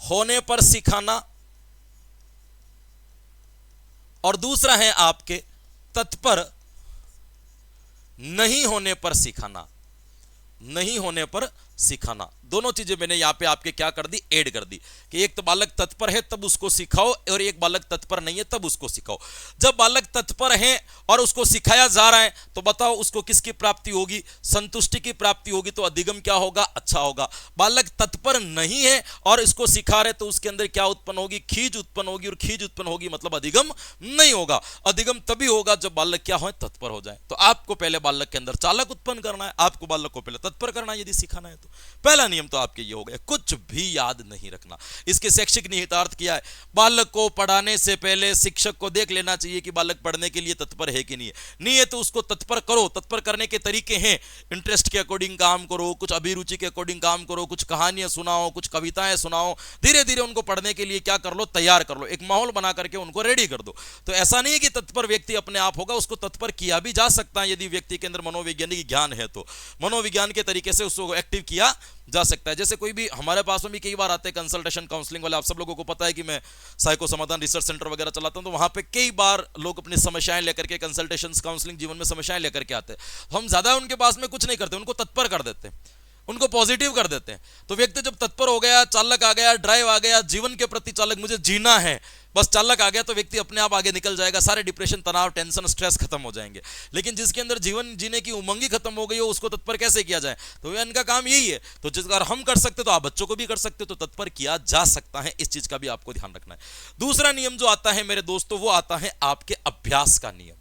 Speaker 1: होने पर सिखाना, और दूसरा है आपके तत्पर नहीं होने पर सिखाना। नहीं होने पर सिखाना, दोनों चीजें मैंने यहां पे आपके क्या कर दी, ऐड कर दी, कि एक तो बालक तत्पर है तब उसको सिखाओ, और एक बालक तत्पर नहीं है तब उसको सिखाओ। जब बालक तत्पर है और उसको सिखाया जा रहा है तो बताओ उसको किसकी प्राप्ति होगी, संतुष्टि की प्राप्ति होगी, तो अधिगम क्या होगा, अच्छा होगा। बालक तत्पर नहीं है और इसको सिखा रहे तो उसके अंदर क्या उत्पन्न होगी, खीज उत्पन्न होगी, और खीज उत्पन्न होगी मतलब अधिगम नहीं होगा। अधिगम तभी होगा जब बालक क्या हो, तत्पर हो जाए। तो आपको पहले बालक के अंदर चालक उत्पन्न करना है, आपको बालक को पहले तत्पर करना है यदि सिखाना है तो। पहला नियम नियम तो आपके ये हो गए, कुछ भी याद नहीं रखना। इसके शैक्षिक निहितार्थ क्या है? बालक को पढ़ाने से पहले शिक्षक को देख लेना चाहिए कि बालक पढ़ने के लिए तत्पर है कि नहीं है। नहीं है तो उसको तत्पर करो। तत्पर करने के तरीके हैं, इंटरेस्ट के अकॉर्डिंग काम करो, कुछ अभिरुचि के अकॉर्डिंग काम करो, कुछ कहानियां सुनाओ, कुछ कविताएं सुनाओ, धीरे धीरे उनको पढ़ने के लिए क्या कर लो, तैयार कर लो, एक माहौल बना करके उनको रेडी कर दो। तो ऐसा नहीं है कि तत्पर व्यक्ति अपने आप होगा, उसको तत्पर किया भी जा सकता है यदि व्यक्ति के अंदर मनोवैज्ञानिक ज्ञान है तो मनोविज्ञान के तरीके से उसको एक्टिव किया जा सकता है। जैसे कोई भी हमारे पास में भी कई बार आते हैं कंसल्टेशन काउंसलिंग वाले, आप सब लोगों को पता है कि मैं साइको समाधान रिसर्च सेंटर वगैरह चलाता हूं, तो वहां पे कई बार लोग अपनी समस्याएं लेकर के कंसल्टेशन काउंसलिंग जीवन में समस्याएं लेकर के आते हैं। तो हम ज्यादा उनके पास में कुछ नहीं करते, उनको तत्पर कर देते हैं, उनको पॉजिटिव कर देते हैं। तो व्यक्ति जब तत्पर हो गया, चालक आ गया, ड्राइव आ गया, जीवन के प्रति चालक, मुझे जीना है, बस चालक आ गया, तो व्यक्ति अपने आप आगे निकल जाएगा, सारे डिप्रेशन, तनाव, टेंशन, स्ट्रेस खत्म हो जाएंगे। लेकिन जिसके अंदर जीवन जीने की उमंग ही खत्म हो गई हो, उसको तत्पर कैसे किया जाए? तो इनका काम यही है। तो जिस बार हम कर सकते तो आप बच्चों को भी कर सकते, तो तत्पर किया जा सकता है। इस चीज का भी आपको ध्यान रखना है। दूसरा नियम जो आता है मेरे दोस्तों, वो आता है आपके अभ्यास का नियम।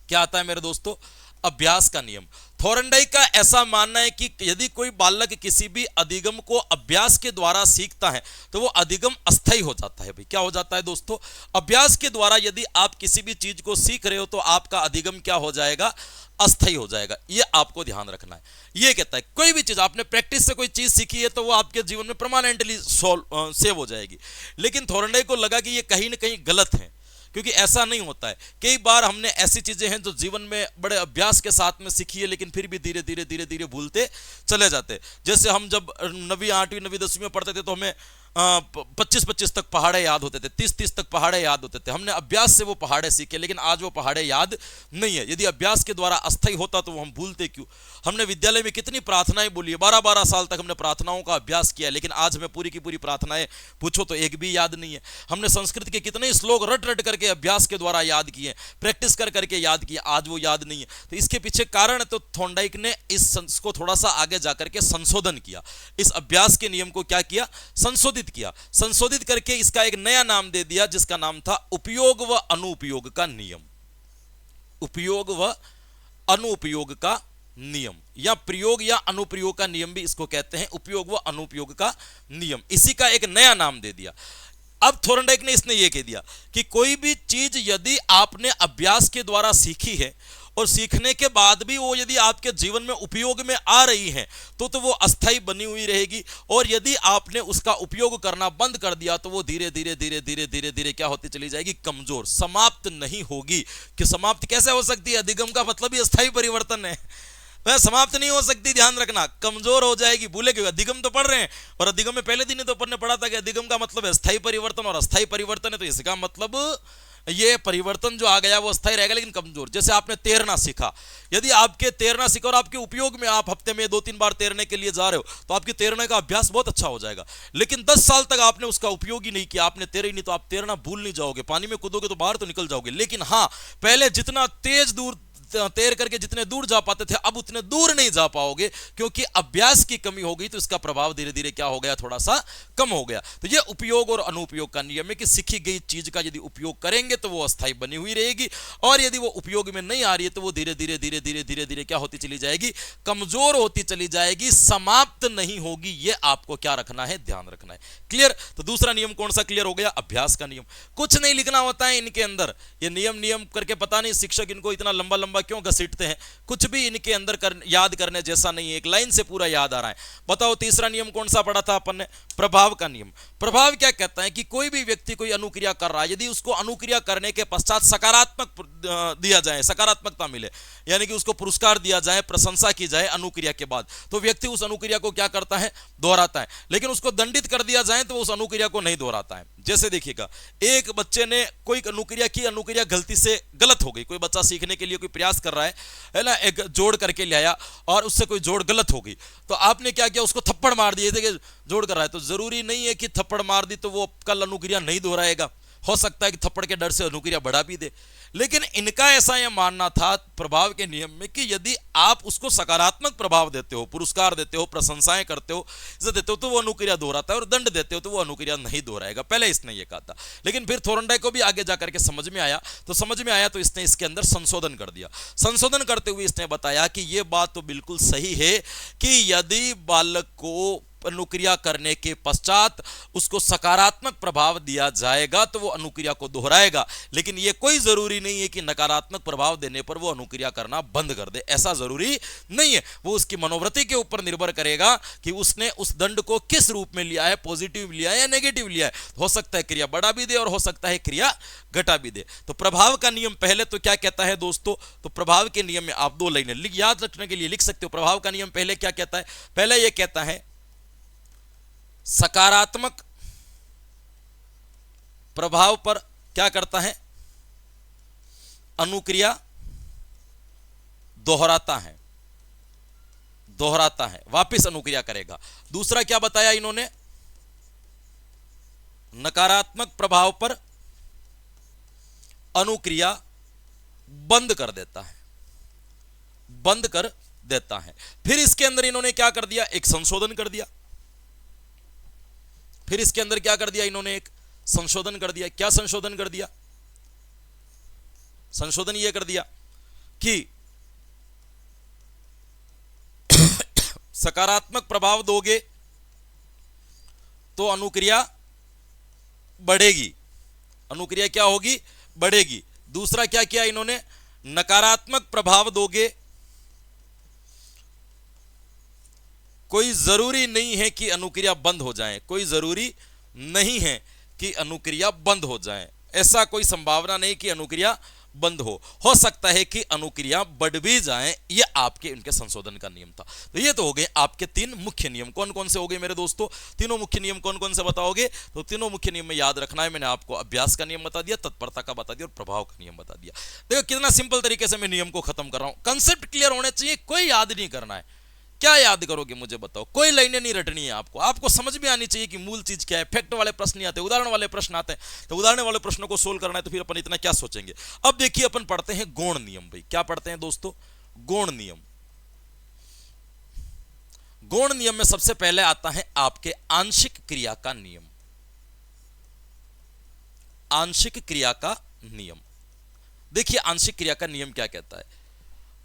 Speaker 1: क्या आता है मेरे दोस्तों? अभ्यास का नियम। थॉर्नडाइक का ऐसा मानना है कि यदि कोई बालक किसी भी अधिगम को अभ्यास के द्वारा सीखता है तो वो अधिगम अस्थायी हो जाता है। भाई क्या हो जाता है दोस्तों? अभ्यास के द्वारा यदि आप किसी भी चीज को सीख रहे हो तो आपका अधिगम क्या हो जाएगा? अस्थायी हो जाएगा। ये आपको ध्यान रखना है। ये कहता है कोई भी चीज आपने प्रैक्टिस से कोई चीज सीखी है तो वो आपके जीवन में परमानेंटली सेव हो जाएगी। लेकिन थॉर्नडाइक को लगा कि ये कहीं ना कहीं गलत है, क्योंकि ऐसा नहीं होता है। कई बार हमने ऐसी चीजें हैं जो जीवन में बड़े अभ्यास के साथ में सीखी है, लेकिन फिर भी धीरे धीरे भूलते चले जाते। जैसे हम जब 9वीं 8वीं 9वीं 10वीं में पढ़ते थे तो हमें 25-25 तक पहाड़े याद होते थे, 30-30 तक पहाड़े याद होते थे। हमने अभ्यास से वो पहाड़े सीखे, लेकिन आज वो पहाड़े याद नहीं है। यदि अभ्यास के द्वारा अस्थायी होता तो वो हम भूलते क्यों? हमने विद्यालय में कितनी प्रार्थनाएं बोली है, 12-12 साल तक हमने प्रार्थनाओं का अभ्यास किया, लेकिन आज हमें पूरी की पूरी प्रार्थनाएं पूछो तो एक भी याद नहीं है। हमने संस्कृत के कितने श्लोक रट रट करके अभ्यास के द्वारा याद किए, प्रैक्टिस कर करके याद किए, आज वो याद नहीं है। तो इसके पीछे कारण तो थॉर्नडाइक ने इसको थोड़ा सा आगे जाकर के संशोधन किया। इस अभ्यास के नियम को क्या किया? संशोधित किया। संशोधित करके इसका एक नया नाम दे दिया, जिसका नाम था उपयोग व अनुपयोग का नियम। उपयोग व अनुपयोग का नियम, या प्रयोग या अनुप्रयोग का नियम भी इसको कहते हैं। उपयोग व अनुपयोग का नियम, इसी का एक नया नाम दे दिया। अब थॉर्नडाइक ने इसने यह कह दिया कि कोई भी चीज यदि आपने अभ्यास के द्वारा सीखी है और सीखने के बाद भी वो यदि आपके जीवन में उपयोग में आ रही है तो वो अस्थायी बनी हुई रहेगी। और यदि आपने उसका उपयोग करना बंद कर दिया तो वो धीरे धीरे क्या होती चली जाएगी? कमजोर, समाप्त नहीं होगी। कि समाप्त कैसे हो सकती है? अधिगम का मतलब ही अस्थायी परिवर्तन है, वह समाप्त नहीं हो सकती। ध्यान रखना, कमजोर हो जाएगी। भूले क्यों? अधिगम तो पढ़ रहे हैं, और अधिगम में पहले दिन ही तो अपन ने पढ़ा था कि अधिगम का मतलब है अस्थायी परिवर्तन, और अस्थायी परिवर्तन है तो इसका मतलब ये परिवर्तन जो आ गया वो अस्थायी रहेगा लेकिन कमजोर। जैसे आपने तैरना सीखा, यदि आपके तैरना सीखा और आपके उपयोग में आप हफ्ते में 2-3 बार तैरने के लिए जा रहे हो तो आपके तैरने का अभ्यास बहुत अच्छा हो जाएगा। लेकिन 10 साल तक आपने उसका उपयोग ही नहीं किया, आपने तैरे ही नहीं, तो आप तैरना भूल नहीं जाओगे। पानी में कूदोगे तो बाहर तो निकल जाओगे, लेकिन हाँ, पहले जितना तेज दूर तैर करके जितने दूर जा पाते थे अब उतने दूर नहीं जा पाओगे, क्योंकि अभ्यास की कमी हो गई। तो इसका प्रभाव धीरे धीरे क्या हो गया? थोड़ा सा कम हो गया। तो ये उपयोग और अनुपयोग का नियम है कि सीखी गई चीज का यदि उपयोग करेंगे तो वो अस्थायी बनी हुई रहेगी, और यदि वो उपयोग में नहीं आ रही है तो वो धीरे धीरे क्या होती चली जाएगी? कमजोर होती चली जाएगी, समाप्त नहीं होगी। ये आपको क्या रखना है? ध्यान रखना है। क्लियर? तो दूसरा नियम कौन सा क्लियर हो गया? अभ्यास का नियम। कुछ नहीं लिखना होता है इनके अंदर, ये नियम करके पता नहीं शिक्षक इनको इतना लंबा लंबा क्यों घसीटते हैं। कुछ भी इनके अंदर याद करने जैसा नहीं है, एक लाइन से पूरा याद आ रहा है। बताओ तीसरा नियम कौन सा पढ़ा था अपन ने? प्रभाव का नियम। प्रभाव क्या कहता है कि कोई भी व्यक्ति कोई अनुक्रिया कर रहा है, यदि उसको अनुक्रिया करने के पश्चात सकारात्मक दिया जाए, सकारात्मकता मिले, यानी कि उसको पुरस्कार दिया जाए, प्रशंसा की जाए अनुक्रिया के बाद, तो व्यक्ति उस अनुक्रिया को क्या करता है? दोहराता है। लेकिन उसको दंडित कर दिया जाए तो वो उस अनुक्रिया को नहीं दोहराता है। जैसे देखिएगा, एक बच्चे ने कोई अनुक्रिया की, अनुक्रिया गलती से गलत हो गई, कोई बच्चा सीखने के लिए कोई प्रयास कर रहा है ना, एक जोड़ करके ले आया और उससे कोई जोड़ गलत हो गई, तो आपने क्या किया? उसको थप्पड़ मार दिए थे कि जोड़ कर रहा है। तो जरूरी नहीं है कि थप्पड़ मार दी तो वो कल अनुक्रिया नहीं दोहराएगा, हो सकता है कि थप्पड़ के डर से अनुक्रिया बढ़ा भी दे। लेकिन इनका ऐसा यह मानना था प्रभाव के नियम में कि यदि आप उसको सकारात्मक प्रभाव देते हो, पुरस्कार देते हो, प्रशंसाएं करते हो, इज्जत देते हो, तो वो अनुक्रिया दोहराता है, और दंड देते हो तो वो अनुक्रिया नहीं दोहराएगा। पहले इसने ये कहा था, लेकिन फिर थोर्नडाइक को भी आगे जाकर के समझ में आया, तो इसने इसके अंदर संशोधन कर दिया। संशोधन करते हुए इसने बताया कि ये बात तो बिल्कुल सही है कि यदि बालक को अनुक्रिया करने के पश्चात उसको सकारात्मक प्रभाव दिया जाएगा तो वो अनुक्रिया को दोहराएगा, लेकिन ये कोई जरूरी नहीं है कि नकारात्मक प्रभाव देने पर वो अनुक्रिया करना बंद कर दे, ऐसा जरूरी नहीं है। वो उसकी मनोवृत्ति के ऊपर निर्भर करेगा कि उसने उस दंड को किस रूप में लिया है, पॉजिटिव लिया है या नेगेटिव लिया है। हो सकता है क्रिया बढ़ा भी दे और हो सकता है क्रिया घटा भी दे। तो प्रभाव का नियम पहले तो क्या कहता है दोस्तों, तो प्रभाव के नियम में आप 2 लाइनें याद रखने के लिए लिख सकते हो। प्रभाव का नियम पहले क्या कहता है, पहले यह कहता है सकारात्मक प्रभाव पर क्या करता है, अनुक्रिया दोहराता है, वापस अनुक्रिया करेगा। दूसरा क्या बताया इन्होंने, नकारात्मक प्रभाव पर अनुक्रिया बंद कर देता है। फिर इसके अंदर इन्होंने क्या कर दिया, एक संशोधन कर दिया। फिर इसके अंदर क्या कर दिया इन्होंने, एक संशोधन कर दिया। क्या संशोधन कर दिया, संशोधन यह कर दिया कि सकारात्मक प्रभाव दोगे तो अनुक्रिया बढ़ेगी, अनुक्रिया क्या होगी, बढ़ेगी। दूसरा क्या किया इन्होंने, नकारात्मक प्रभाव दोगे कोई जरूरी नहीं है कि अनुक्रिया बंद हो जाए, कोई जरूरी नहीं है कि अनुक्रिया बंद हो जाए, ऐसा कोई संभावना नहीं कि अनुक्रिया बंद हो सकता है कि अनुक्रिया बढ़ भी जाए। ये आपके इनके संशोधन का नियम था। तो ये तो हो गए आपके 3 मुख्य नियम। कौन कौन से हो गए मेरे दोस्तों, तीनों मुख्य नियम कौन कौन से बताओगे, तो तीनों मुख्य नियम में याद रखना है। मैंने आपको अभ्यास का नियम बता दिया, तत्परता का बता दिया और प्रभाव का नियम बता दिया। देखो कितना सिंपल तरीके से मैं नियम को खत्म कर रहा हूं। कंसेप्ट क्लियर होने चाहिए, कोई याद नहीं करना है। क्या याद करोगे मुझे बताओ, कोई लाइनें नहीं रटनी है आपको समझ में आनी चाहिए कि मूल चीज क्या है। फैक्ट वाले प्रश्न नहीं आते, उदाहरण वाले प्रश्न आते हैं, तो उदाहरण वाले प्रश्नों को सोल्व करना है तो फिर अपन इतना क्या सोचेंगे। अब देखिए अपन पढ़ते हैं गौण नियम। भाई क्या पढ़ते हैं दोस्तों, गौण नियम। गौण नियम में सबसे पहले आता है आपके आंशिक क्रिया का नियम। आंशिक क्रिया का नियम, देखिए आंशिक क्रिया का नियम क्या कहता है।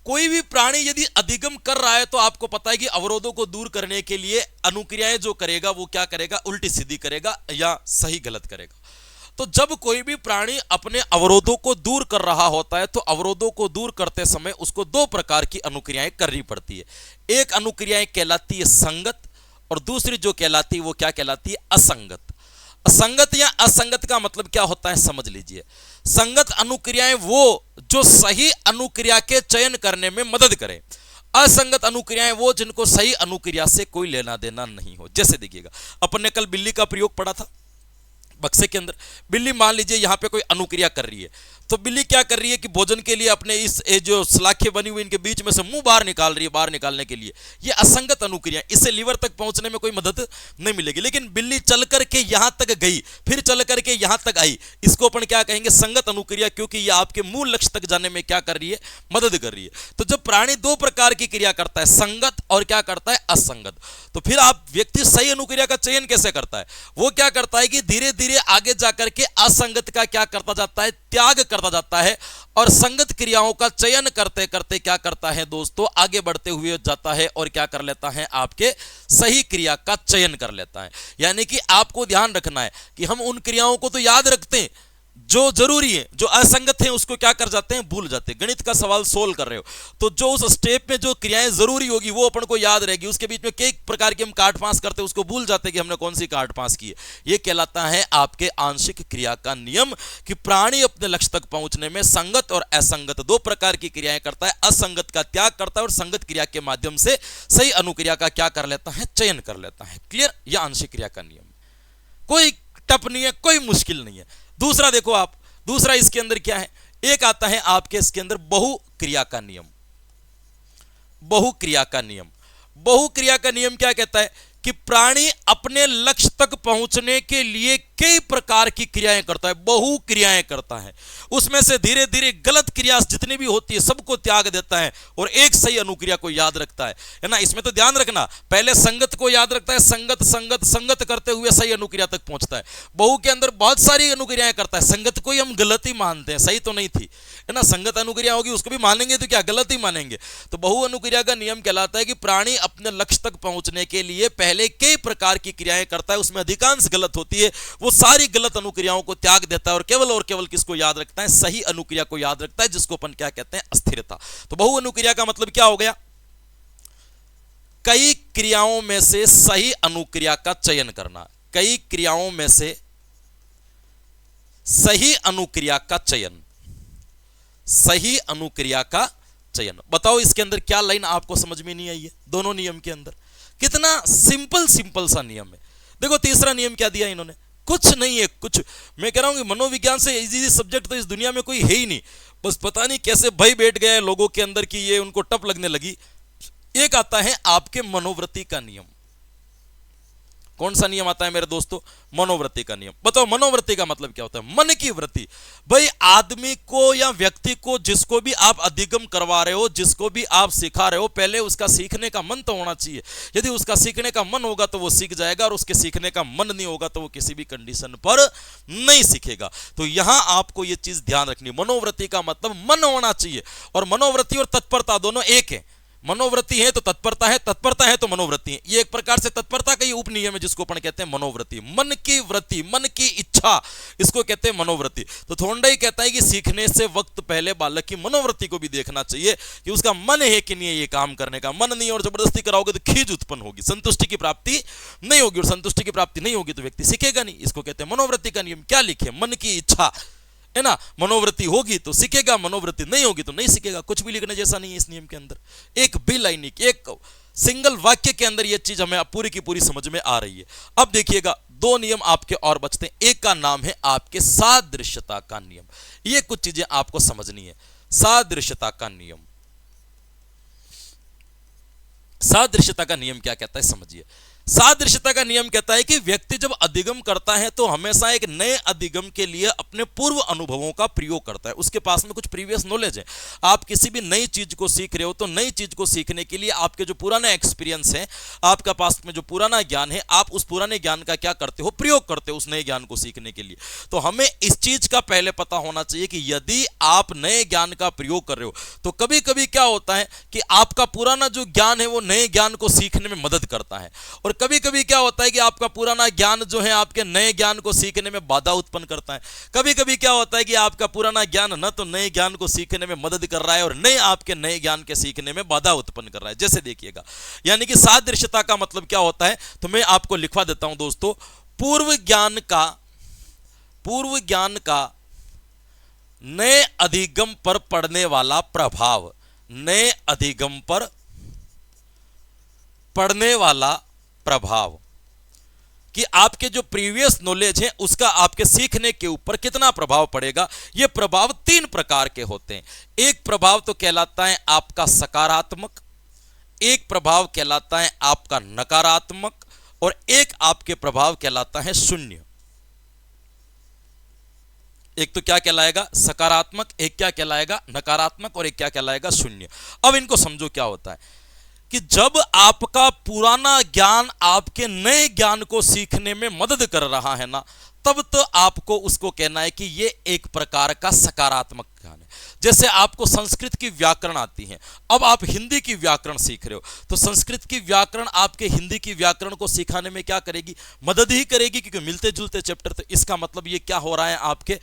Speaker 1: कोई भी प्राणी यदि अधिगम कर रहा है तो आपको पता है कि अवरोधों को दूर करने के लिए अनुक्रियाएं जो करेगा वो क्या करेगा, उल्टी सीधी करेगा या सही गलत करेगा। तो जब कोई भी प्राणी अपने अवरोधों को दूर कर रहा होता है तो अवरोधों को दूर करते समय उसको 2 प्रकार की अनुक्रियाएं करनी पड़ती है। एक अनुक्रियाएं कहलाती है संगत और दूसरी जो कहलाती है वो क्या कहलाती है, असंगत। असंगत या असंगत का मतलब क्या होता है समझ लीजिए। संगत अनुक्रियाएं वो जो सही अनुक्रिया के चयन करने में मदद करें। असंगत अनुक्रियाएं वो जिनको सही अनुक्रिया से कोई लेना देना नहीं हो। जैसे देखिएगा अपन ने कल बिल्ली का प्रयोग पढ़ा था बक्से के अंदर। बिल्ली मान लीजिए यहां पे कोई अनुक्रिया कर रही है, तो बिल्ली क्या कर रही है कि भोजन के लिए अपने इस जो सलाखें बनी हुई इनके बीच में से मुंह बाहर निकाल रही है, बाहर निकालने के लिए। ये असंगत अनुक्रिया, इससे लीवर तक पहुंचने में कोई मदद नहीं मिलेगी। लेकिन बिल्ली चल करके यहां तक गई, फिर चल करके यहां तक आई, इसको अपन क्या कहेंगे, संगत अनुक्रिया, क्योंकि ये आपके मूल लक्ष्य तक जाने में क्या कर रही है, मदद कर रही है। तो जब प्राणी 2 प्रकार की क्रिया करता है, संगत और क्या करता है, असंगत, तो फिर आप व्यक्ति सही अनुक्रिया का चयन कैसे करता है, वो क्या करता है कि धीरे धीरे आगे जाकर के असंगत का क्या करता जाता है, त्याग करता जाता है और संगत क्रियाओं का चयन करते करते क्या करता है दोस्तों, आगे बढ़ते हुए जाता है और क्या कर लेता है, आपके सही क्रिया का चयन कर लेता है। यानी कि आपको ध्यान रखना है कि हम उन क्रियाओं को तो याद रखते हैं जो जरूरी है, जो असंगत है उसको क्या कर जाते हैं, भूल जाते हैं। गणित का सवाल सोल्व कर रहे हो तो जो उस स्टेप में जो क्रियाएं जरूरी होगी वो अपन को याद रहेगी, उसके बीच में कई प्रकार की हम काट पास करते हैं उसको भूल जाते हैं कि हमने कौन सी काट पास की है। ये कहलाता है आपके आंशिक क्रिया का नियम कि प्राणी अपने लक्ष्य तक पहुंचने में संगत और असंगत 2 प्रकार की क्रियाएं करता है, असंगत का त्याग करता है और संगत क्रिया के माध्यम से सही अनुक्रिया का क्या कर लेता है, चयन कर लेता है। क्लियर, यह आंशिक क्रिया का नियम, कोई टफ नहीं है, कोई मुश्किल नहीं है। दूसरा देखो आप, दूसरा इसके अंदर क्या है, एक आता है आपके इसके अंदर बहुक्रिया का नियम। बहुक्रिया का नियम, बहुक्रिया का नियम क्या कहता है कि प्राणी अपने लक्ष्य तक पहुंचने के लिए कई प्रकार की क्रियाएं करता है, बहु क्रियाएं करता है। उसमें से धीरे धीरे गलत क्रिया जितनी भी होती है सबको त्याग देता है और एक सही अनुक्रिया को याद रखता है ना। इसमें तो ध्यान रखना, पहले संगत को याद रखता है, संगत संगत संगत करते हुए सही अनुक्रिया तक पहुंचता है। बहु के अंदर बहुत सारी अनुक्रियाएं करता है, संगत को ही हम गलत ही मानते हैं, सही तो नहीं थी, है ना। संगत अनुक्रिया होगी उसको भी मानेंगे तो क्या गलत ही मानेंगे। तो बहु अनुक्रिया का नियम कहलाता है कि प्राणी अपने लक्ष्य तक पहुंचने के लिए पहले कई प्रकार की क्रियाएं करता है, उसमें अधिकांश गलत होती है, वो सारी गलत अनुक्रियाओं को त्याग देता है और केवल किसको याद रखता है, सही अनुक्रिया को याद रखता है, जिसको अपन क्या कहते हैं, अस्थिरता। तो बहु अनुक्रिया का मतलब क्या हो गया, कई क्रियाओं में से सही अनुक्रिया का चयन करना, कई क्रियाओं में से सही अनुक्रिया का चयन, सही अनुक्रिया का चयन। बताओ इसके अंदर क्या लाइन आपको समझ में नहीं आई है, दोनों नियम के अंदर कितना सिंपल सा नियम है। देखो तीसरा नियम क्या दिया इन्होंने, कुछ नहीं है, कुछ मैं कह रहा हूं कि मनोविज्ञान से इजी सब्जेक्ट तो इस दुनिया में कोई है ही नहीं, बस पता नहीं कैसे भय बैठ गए लोगों के अंदर कि ये उनको टप लगने लगी। एक आता है आपके मनोवृत्ति का नियम। कौन सा नियम आता है मेरे दोस्तों, मनोवृत्ति का नियम। बताओ मनोवृत्ति का मतलब क्या होता है, मन की वृत्ति। भाई आदमी को या व्यक्ति को जिसको भी आप अधिगम करवा रहे हो, जिसको भी आप सिखा रहे हो, पहले उसका सीखने का मन तो होना चाहिए। यदि उसका सीखने का मन होगा तो वो सीख जाएगा, और उसके सीखने का मन नहीं होगा तो वो किसी भी कंडीशन पर नहीं सीखेगा। तो यहां आपको ये चीज ध्यान रखनी, मनोवृत्ति का मतलब मन होना चाहिए, और मनोवृत्ति और तत्परता दोनों एक है। मनोवृत्ति है तो तत्परता है, तत्परता है तो मनोवृत्ति है। ये एक प्रकार से तत्परता का ही उपनियम है जिसको अपन कहते हैं मनोवृत्ति। मन की वृत्ति, मन की इच्छा, इसको कहते हैं मनोवृत्ति। तो थोंडाई कहता है कि सीखने से वक्त पहले बालक की मनोवृत्ति को भी देखना चाहिए कि उसका मन है कि नहीं है ये काम करने का। मन नहीं और जबरदस्ती कराओगे तो खीज उत्पन्न होगी, संतुष्टि की प्राप्ति नहीं होगी, और संतुष्टि की प्राप्ति नहीं होगी तो व्यक्ति सीखेगा नहीं। इसको कहते हैं मनोवृत्ति का नियम। क्या लिखे, मन की इच्छा, है ना। मनोवृत्ति होगी तो सीखेगा, मनोवृत्ति नहीं होगी तो नहीं सीखेगा। कुछ भी लिखने जैसा नहीं है इस नियम के अंदर, एक भी लाइन, एक सिंगल वाक्य के अंदर ये चीज हमें पूरी की पूरी समझ में आ रही है। अब देखिएगा दो नियम आपके और बचते हैं। एक का नाम है आपके सादृश्यता का नियम। ये कुछ चीजें आपको समझनी है। सादृश्यता का नियम, सादृश्यता का नियम क्या कहता है समझिए। सादृश्यता का नियम कहता है कि व्यक्ति जब अधिगम करता है तो हमेशा एक नए अधिगम के लिए अपने पूर्व अनुभवों का प्रयोग करता है। उसके पास में कुछ प्रीवियस नॉलेज है। आप किसी भी नई चीज को सीख रहे हो तो नई चीज को सीखने के लिए आपके जो पुराना एक्सपीरियंस है, आपका पास में जो पुराना ज्ञान है, आप उस पुराने ज्ञान का क्या करते हो, प्रयोग करते हो उस नए ज्ञान को सीखने के लिए। तो हमें इस चीज का पहले पता होना चाहिए कि यदि आप नए ज्ञान का प्रयोग कर रहे हो तो कभी कभी क्या होता है कि आपका पुराना जो ज्ञान है वो नए ज्ञान को सीखने में मदद करता है, और कभी कभी क्या होता है कि आपका पुराना ज्ञान जो है आपके नए ज्ञान को सीखने में बाधा उत्पन्न करता है। कभी कभी क्या होता है कि आपका पुराना ज्ञान न तो नए ज्ञान को सीखने में मदद कर रहा है और नए आपके नए ज्ञान के सीखने में बाधा उत्पन्न कर रहा है। जैसे देखिएगा, यानी कि सादृश्यता का मतलब क्या होता है, तो मैं आपको लिखवा देता हूं दोस्तों। पूर्व ज्ञान का नए अधिगम पर पड़ने वाला प्रभाव, नए अधिगम पर पड़ने वाला प्रभाव, कि आपके जो प्रीवियस नॉलेज है उसका आपके सीखने के ऊपर कितना प्रभाव पड़ेगा। यह प्रभाव तीन प्रकार के होते हैं। एक प्रभाव तो कहलाता है आपका सकारात्मक, एक प्रभाव कहलाता है आपका नकारात्मक, और एक आपके प्रभाव कहलाता है शून्य। एक तो क्या कहलाएगा, सकारात्मक, एक क्या कहलाएगा, नकारात्मक, और एक क्या कहलाएगा, शून्य। अब इनको समझो क्या होता है कि जब आपका पुराना ज्ञान आपके नए ज्ञान को सीखने में मदद कर रहा है ना, तब तो आपको उसको कहना है कि ये एक प्रकार का सकारात्मक ज्ञान है। जैसे आपको संस्कृत की व्याकरण आती है, अब आप हिंदी की व्याकरण सीख रहे हो, तो संस्कृत की व्याकरण आपके हिंदी की व्याकरण को सिखाने में क्या करेगी, मदद ही करेगी, क्योंकि मिलते जुलते चैप्टर। तो इसका मतलब ये क्या हो रहा है, आपके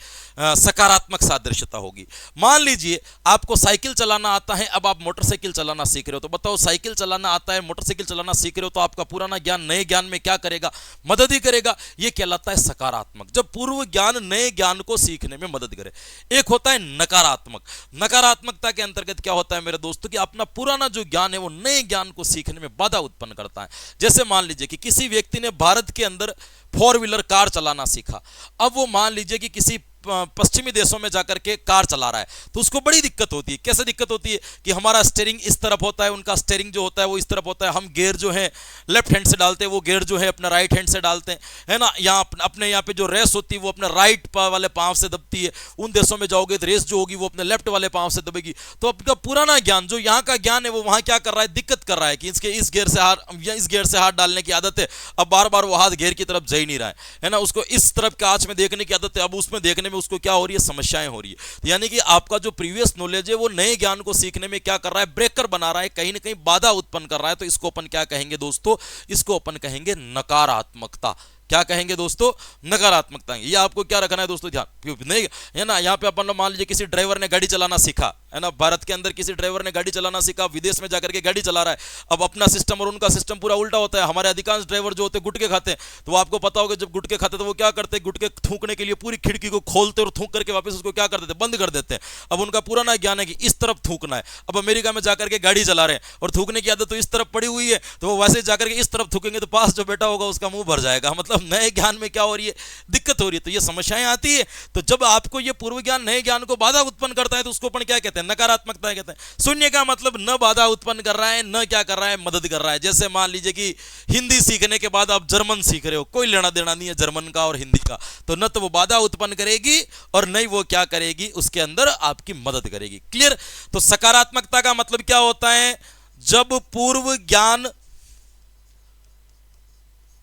Speaker 1: सकारात्मक सादृश्यता होगी। मान लीजिए आपको साइकिल चलाना आता है, अब आप मोटरसाइकिल चलाना सीख रहे हो, तो बताओ साइकिल चलाना आता है, मोटरसाइकिल चलाना सीख रहे हो, तो आपका पुराना ज्ञान नए ज्ञान में क्या करेगा, मदद ही करेगा। ये कहलाता है सकारात्मक, जब पूर्व ज्ञान नए ज्ञान को सीखने में मदद करे। एक होता है नकारात्मक। नकारात्मकता के अंतर्गत क्या होता है मेरे दोस्तों, कि अपना पुराना जो ज्ञान है वो नए ज्ञान को सीखने में बाधा उत्पन्न करता है। जैसे मान लीजिए कि किसी व्यक्ति ने भारत के अंदर 4 व्हीलर कार चलाना सीखा, अब वो मान लीजिए कि किसी पश्चिमी देशों में जाकर के कार चला रहा है तो उसको बड़ी दिक्कत होती है। कैसे दिक्कत होती है कि हमारा स्टीयरिंग इस तरफ होता है, उनका स्टीयरिंग जो होता है वो इस तरफ होता है, हम गियर जो है लेफ्ट हैंड से डालते हैं, वो गियर जो है अपना राइट हैंड से डालते हैं, है ना। यहाँ अपने यहाँ पे जो रेस होती है वो अपने राइट वाले पांव से दबती है, उन देशों में जाओगे तो रेस जो होगी वो अपने लेफ्ट वाले पांव से दबेगी। तो अपना पुराना ज्ञान जो यहाँ का ज्ञान है वो वहां क्या कर रहा है, दिक्कत कर रहा है कि इसके इस गियर से हाथ डालने की आदत है, अब बार बार वो हाथ गियर की तरफ जा ही नहीं रहा है ना। उसको इस तरफ के आंच में देखने की आदत है, अब उसमें देखने में उसको क्या हो रही है, समस्याएं हो रही है। तो यानी कि आपका जो प्रीवियस नॉलेज है वो नए ज्ञान को सीखने में क्या कर रहा है, ब्रेकर बना रहा है, कहीं ना कहीं बाधा उत्पन्न कर रहा है। तो इसको अपन क्या कहेंगे दोस्तों, इसको अपन कहेंगे नकारात्मकता। क्या कहेंगे दोस्तों, नकारात्मकता। ये आपको क्या रखना है दोस्तों, ध्यान नहीं है ना। यहाँ पे अपन लोग मान लीजिए किसी ड्राइवर ने गाड़ी चलाना सीखा, है ना, भारत के अंदर किसी ड्राइवर ने गाड़ी चलाना सीखा, विदेश में जाकर के गाड़ी चला रहा है। अब अपना सिस्टम और उनका सिस्टम पूरा उल्टा होता है। हमारे अधिकांश ड्राइवर जो होते हैं गुटके खाते हैं, तो आपको पता होगा जब गुटके खाते तो वो क्या करते हैं, गुटके थूकने के लिए पूरी खिड़की को खोलते और थूक करके वापस उसको क्या कर देते हैं, बंद कर देते हैं। अब उनका पुराना ज्ञान है कि इस तरफ थूकना है। अब अमेरिका में जाकर के गाड़ी चला रहे हैं और थूकने की आदत तो इस तरफ पड़ी हुई है, तो वो वैसे जाकर के इस तरफ थूकेंगे तो पास जो बैठा होगा उसका मुंह भर जाएगा। मतलब नए ज्ञान में क्या हो रही है, दिक्कत हो रही है। तो ये समस्याएं आती है। तो जब आपको ये पूर्व ज्ञान नए ज्ञान को बाधा उत्पन्न करता है तो उसको अपन क्या कहते हैं, नकारात्मकता कहते हैं। शून्य का मतलब न बाधा उत्पन्न कर रहा है, न क्या कर रहा है, मदद कर रहा है। जैसे मान लीजिए कि हिंदी सीखने के बाद आप जर्मन सीख रहे हो, कोई लेना देना नहीं है जर्मन का और हिंदी का, तो न तो वो बाधा उत्पन्न करेगी और नहीं वो क्या करेगी, उसके अंदर आपकी मदद करेगी। क्लियर। तो सकारात्मकता का मतलब क्या होता है, जब पूर्व ज्ञान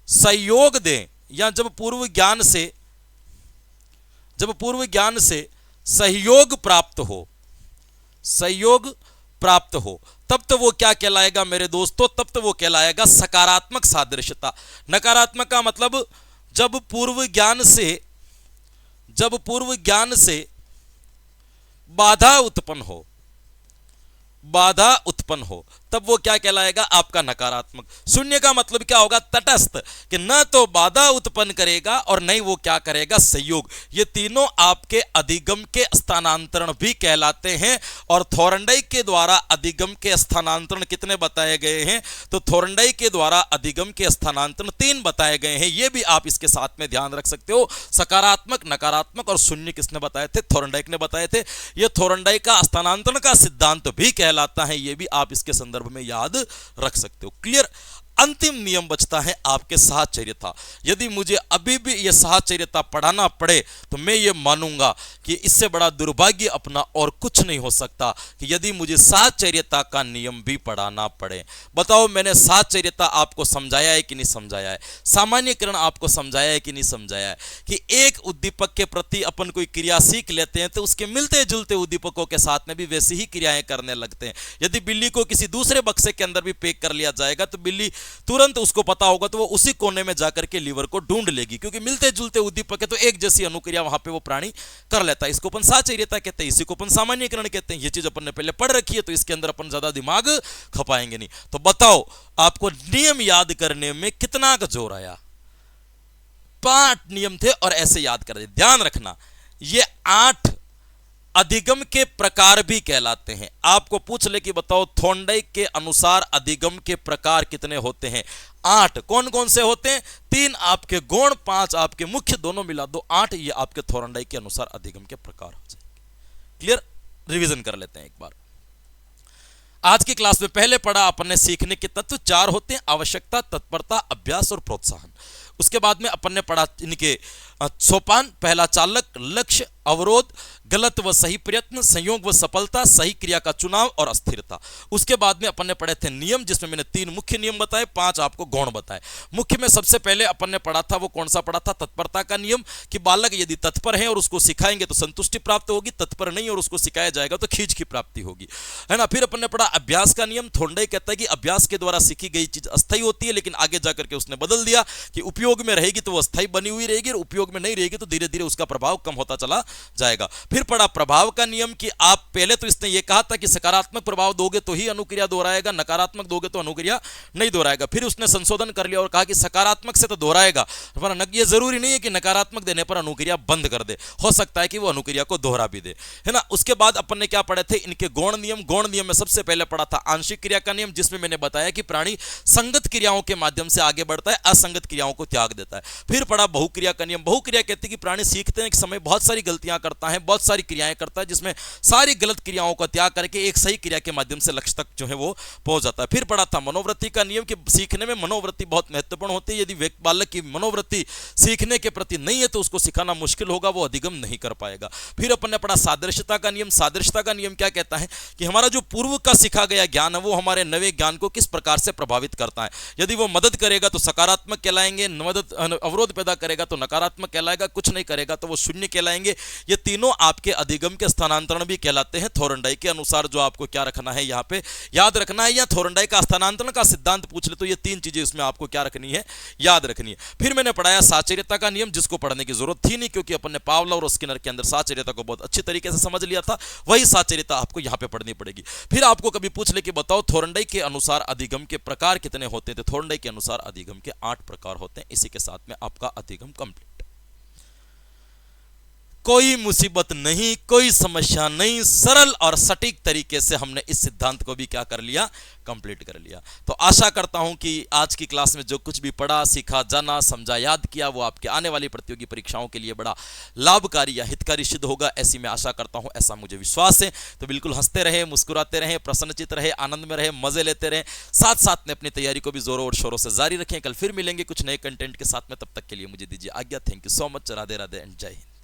Speaker 1: सहयोग दे या जब पूर्व ज्ञान से सहयोग प्राप्त हो, तब तो वो क्या कहलाएगा मेरे दोस्तों, तब तो वो कहलाएगा सकारात्मक सादृश्यता। नकारात्मक का मतलब जब पूर्व ज्ञान से बाधा उत्पन्न हो तब वो क्या कहलाएगा, आपका नकारात्मक। शून्य का मतलब क्या होगा, तटस्थ, कि न तो बाधा उत्पन्न करेगा और नहीं वो क्या करेगा, सहयोग। ये तीनों आपके अधिगम के स्थानांतरण भी कहलाते हैं। और थोरंडाई के द्वारा अधिगम के स्थानांतरण कितने बताए गए हैं, तो थोरंडाई के द्वारा अधिगम के स्थानांतरण 3 बताए गए हैं। ये भी आप इसके साथ में ध्यान रख सकते हो। सकारात्मक, नकारात्मक और शून्य किसने बताए थे, थोरंडाइक ने बताए थे। ये थोरंडाई का स्थानांतरण का सिद्धांत भी कहलाता है। ये भी आप इसके संदर्भ में याद रख सकते हो। क्लियर। अंतिम नियम बचता है आपके साहचर्यता। यदि मुझे अभी भी यह साहचर्यता पढ़ाना पड़े तो मैं ये मानूंगा कि इससे बड़ा दुर्भाग्य अपना और कुछ नहीं हो सकता कि यदि मुझे साहचर्यता का नियम भी पढ़ाना पड़े। बताओ मैंने साहचर्यता आपको समझाया है कि नहीं समझाया है, सामान्यकरण आपको समझाया है कि नहीं समझाया है, कि एक उद्दीपक के प्रति अपन कोई क्रिया सीख लेते हैं तो उसके मिलते जुलते उद्दीपकों के साथ में भी वैसी ही क्रियाएं करने लगते हैं। यदि बिल्ली को किसी दूसरे बक्से के अंदर भी पैक कर लिया जाएगा तो बिल्ली तुरंत उसको पता होगा तो वो उसी कोने में जाकर के लीवर को ढूंढ लेगी, क्योंकि मिलते जुलते उद्दीपक है तो एक जैसी अनुक्रिया वहां पे वो प्राणी कर लेता है। इसको अपन साहचर्यता कहते हैं, इसी को अपन सामान्यीकरण कहते हैं। ये चीज अपन ने पहले पढ़ रखी है तो इसके अंदर अपन ज्यादा दिमाग खपाएंगे नहीं। तो बताओ आपको नियम याद करने में कितना का जोर आया। 5 नियम थे और ऐसे याद कर दे। ध्यान रखना ये 8 अधिगम के प्रकार भी कहलाते हैं। आपको पूछ ले कि बताओ थोरंडाइक के अनुसार अधिगम के प्रकार कितने होते हैं, 8। कौन कौन से होते हैं, 3 आपके गौण, 5 आपके मुख्य, दोनों मिला दो 8। ये आपके थोरंडाइक के अनुसार अधिगम के प्रकार हो जाएंगे। क्लियर। रिवीजन कर लेते हैं एक बार। आज की क्लास में पहले पढ़ा अपन ने सीखने के तत्व 4 होते हैं, आवश्यकता, तत्परता, अभ्यास और प्रोत्साहन। उसके बाद में अपन ने पढ़ा इनके सोपान, पहला चालक, लक्ष्य, अवरोध, गलत व सही प्रयत्न, संयोग व सफलता, सही क्रिया का चुनाव और अस्थिरता। उसके बाद में अपन ने पढ़े थे नियम, जिसमें मैंने 3 मुख्य नियम बताए, 5 आपको गौण बताए। मुख्य में सबसे पहले अपन ने पढ़ा था वो कौन सा पढ़ा था, तत्परता का नियम, कि बालक यदि तत्पर है और उसको सिखाएंगे तो संतुष्टि प्राप्त होगी, तत्पर नहीं और उसको सिखाया जाएगा तो खींच की प्राप्ति होगी, है ना। फिर अपन ने पढ़ा अभ्यास का नियम। थोरंडाई कहता है कि अभ्यास के द्वारा सीखी गई चीज अस्थायी होती है, लेकिन आगे जाकर के उसने बदल दिया कि उपयोग में रहेगी तो वो अस्थायी बनी हुई रहेगी और उपयोग में नहीं रहेगी तो धीरे धीरे उसका प्रभाव कम होता चला जाएगा। फिर पढ़ा प्रभाव का नियम, कि आप पहले तो इसने ये कहा था कि सकारात्मक प्रभाव दोगे तो ही अनुक्रिया दोहराएगा, नकारात्मक दोगे तो अनुक्रिया नहीं दोहराएगा। फिर उसने संशोधन कर लिया और कहा कि सकारात्मक से तो दोहराएगा, पर ये जरूरी नहीं है कि नकारात्मक देने पर अनुक्रिया बंद कर दे, हो सकता है कि वो अनुक्रिया को दोहरा भी दे, है ना। उसके बाद अपन ने क्या पढ़े थे, इनके गौण नियम। गौण नियम में सबसे पहले पढ़ा था आंशिक क्रिया का नियम, जिसमें मैंने बताया कि प्राणी संगत क्रियाओं के माध्यम से आगे बढ़ता है, असंगत क्रियाओं को त्याग देता है। फिर पढ़ा बहुक्रिया का नियम। बहुक्रिया कहती है कि प्राणी सीखते हैं कि समय बहुत सारी गलतियां मनोवृत्तियां करता है, बहुत सारी क्रियाएं करता है, जिसमें सारी गलत क्रियाओं का त्याग करके एक सही क्रिया के माध्यम से लक्ष्य तक जो है वो पहुंच जाता है। फिर पढ़ा था मनोवृत्ति का नियम कि सीखने में मनोवृत्ति बहुत महत्वपूर्ण होती है। यदि बालक की मनोवृत्ति सीखने के प्रति नहीं है तो उसको सिखाना मुश्किल होगा, वो अधिगम नहीं कर पाएगा। फिर अपन ने पढ़ा सादृश्यता का नियम। सादृश्यता का नियम क्या कहता है कि हमारा जो पूर्व का सिखा गया ज्ञान है वो हमारे नवे ज्ञान को किस प्रकार से प्रभावित करता है। यदि वो मदद करेगा तो सकारात्मक कहलाएंगे, मदद अवरोध पैदा करेगा तो नकारात्मक कहलाएगा, कुछ नहीं करेगा तो वो शून्य कहलाएंगे। ये तीनों आपके अधिगम के स्थानांतरण भी कहलाते हैं। थोरनडाई के अनुसार जो आपको क्या रखना है यहाँ पे याद रखना है, या थोरनडाई का स्थानांतरण का सिद्धांत पूछ ले तो ये तीन चीजें इसमें आपको क्या रखनी है, याद रखनी है। फिर मैंने पढ़ाया साचर्यता का नियम, जिसको पढ़ने की जरूरत थी नहीं क्योंकि अपन ने पावलोव और स्किनर के अंदर साचर्यता को बहुत अच्छी तरीके से समझ लिया था। वही साचर्यता आपको यहाँ पे पढ़नी पड़ेगी। फिर आपको कभी पूछ ले कि बताओ थोरनडाई के अनुसार अधिगम के प्रकार कितने होते थे। थोरनडाई के अनुसार अधिगम के 8 प्रकार होते हैं। इसी के साथ में आपका अधिगम कंप्लीट। कोई मुसीबत नहीं, कोई समस्या नहीं, सरल और सटीक तरीके से हमने इस सिद्धांत को भी क्या कर लिया, कंप्लीट कर लिया। तो आशा करता हूं कि आज की क्लास में जो कुछ भी पढ़ा, सीखा, जाना, समझा, याद किया वो आपके आने वाली प्रतियोगी परीक्षाओं के लिए बड़ा लाभकारी या हितकारी सिद्ध होगा, ऐसी मैं आशा करता हूं, ऐसा मुझे विश्वास है। तो बिल्कुल हंसते रहे, मुस्कुराते रहे, प्रसन्नचित रहे, आनंद में रहे, मजे लेते रहे, साथ साथ में अपनी तैयारी को भी जोरों और शोरों से जारी रखें। कल फिर मिलेंगे कुछ नए कंटेंट के साथ में, तब तक के लिए मुझे दीजिए आज्ञा। Thank you so much. Radhe Radhe and जय हिंद।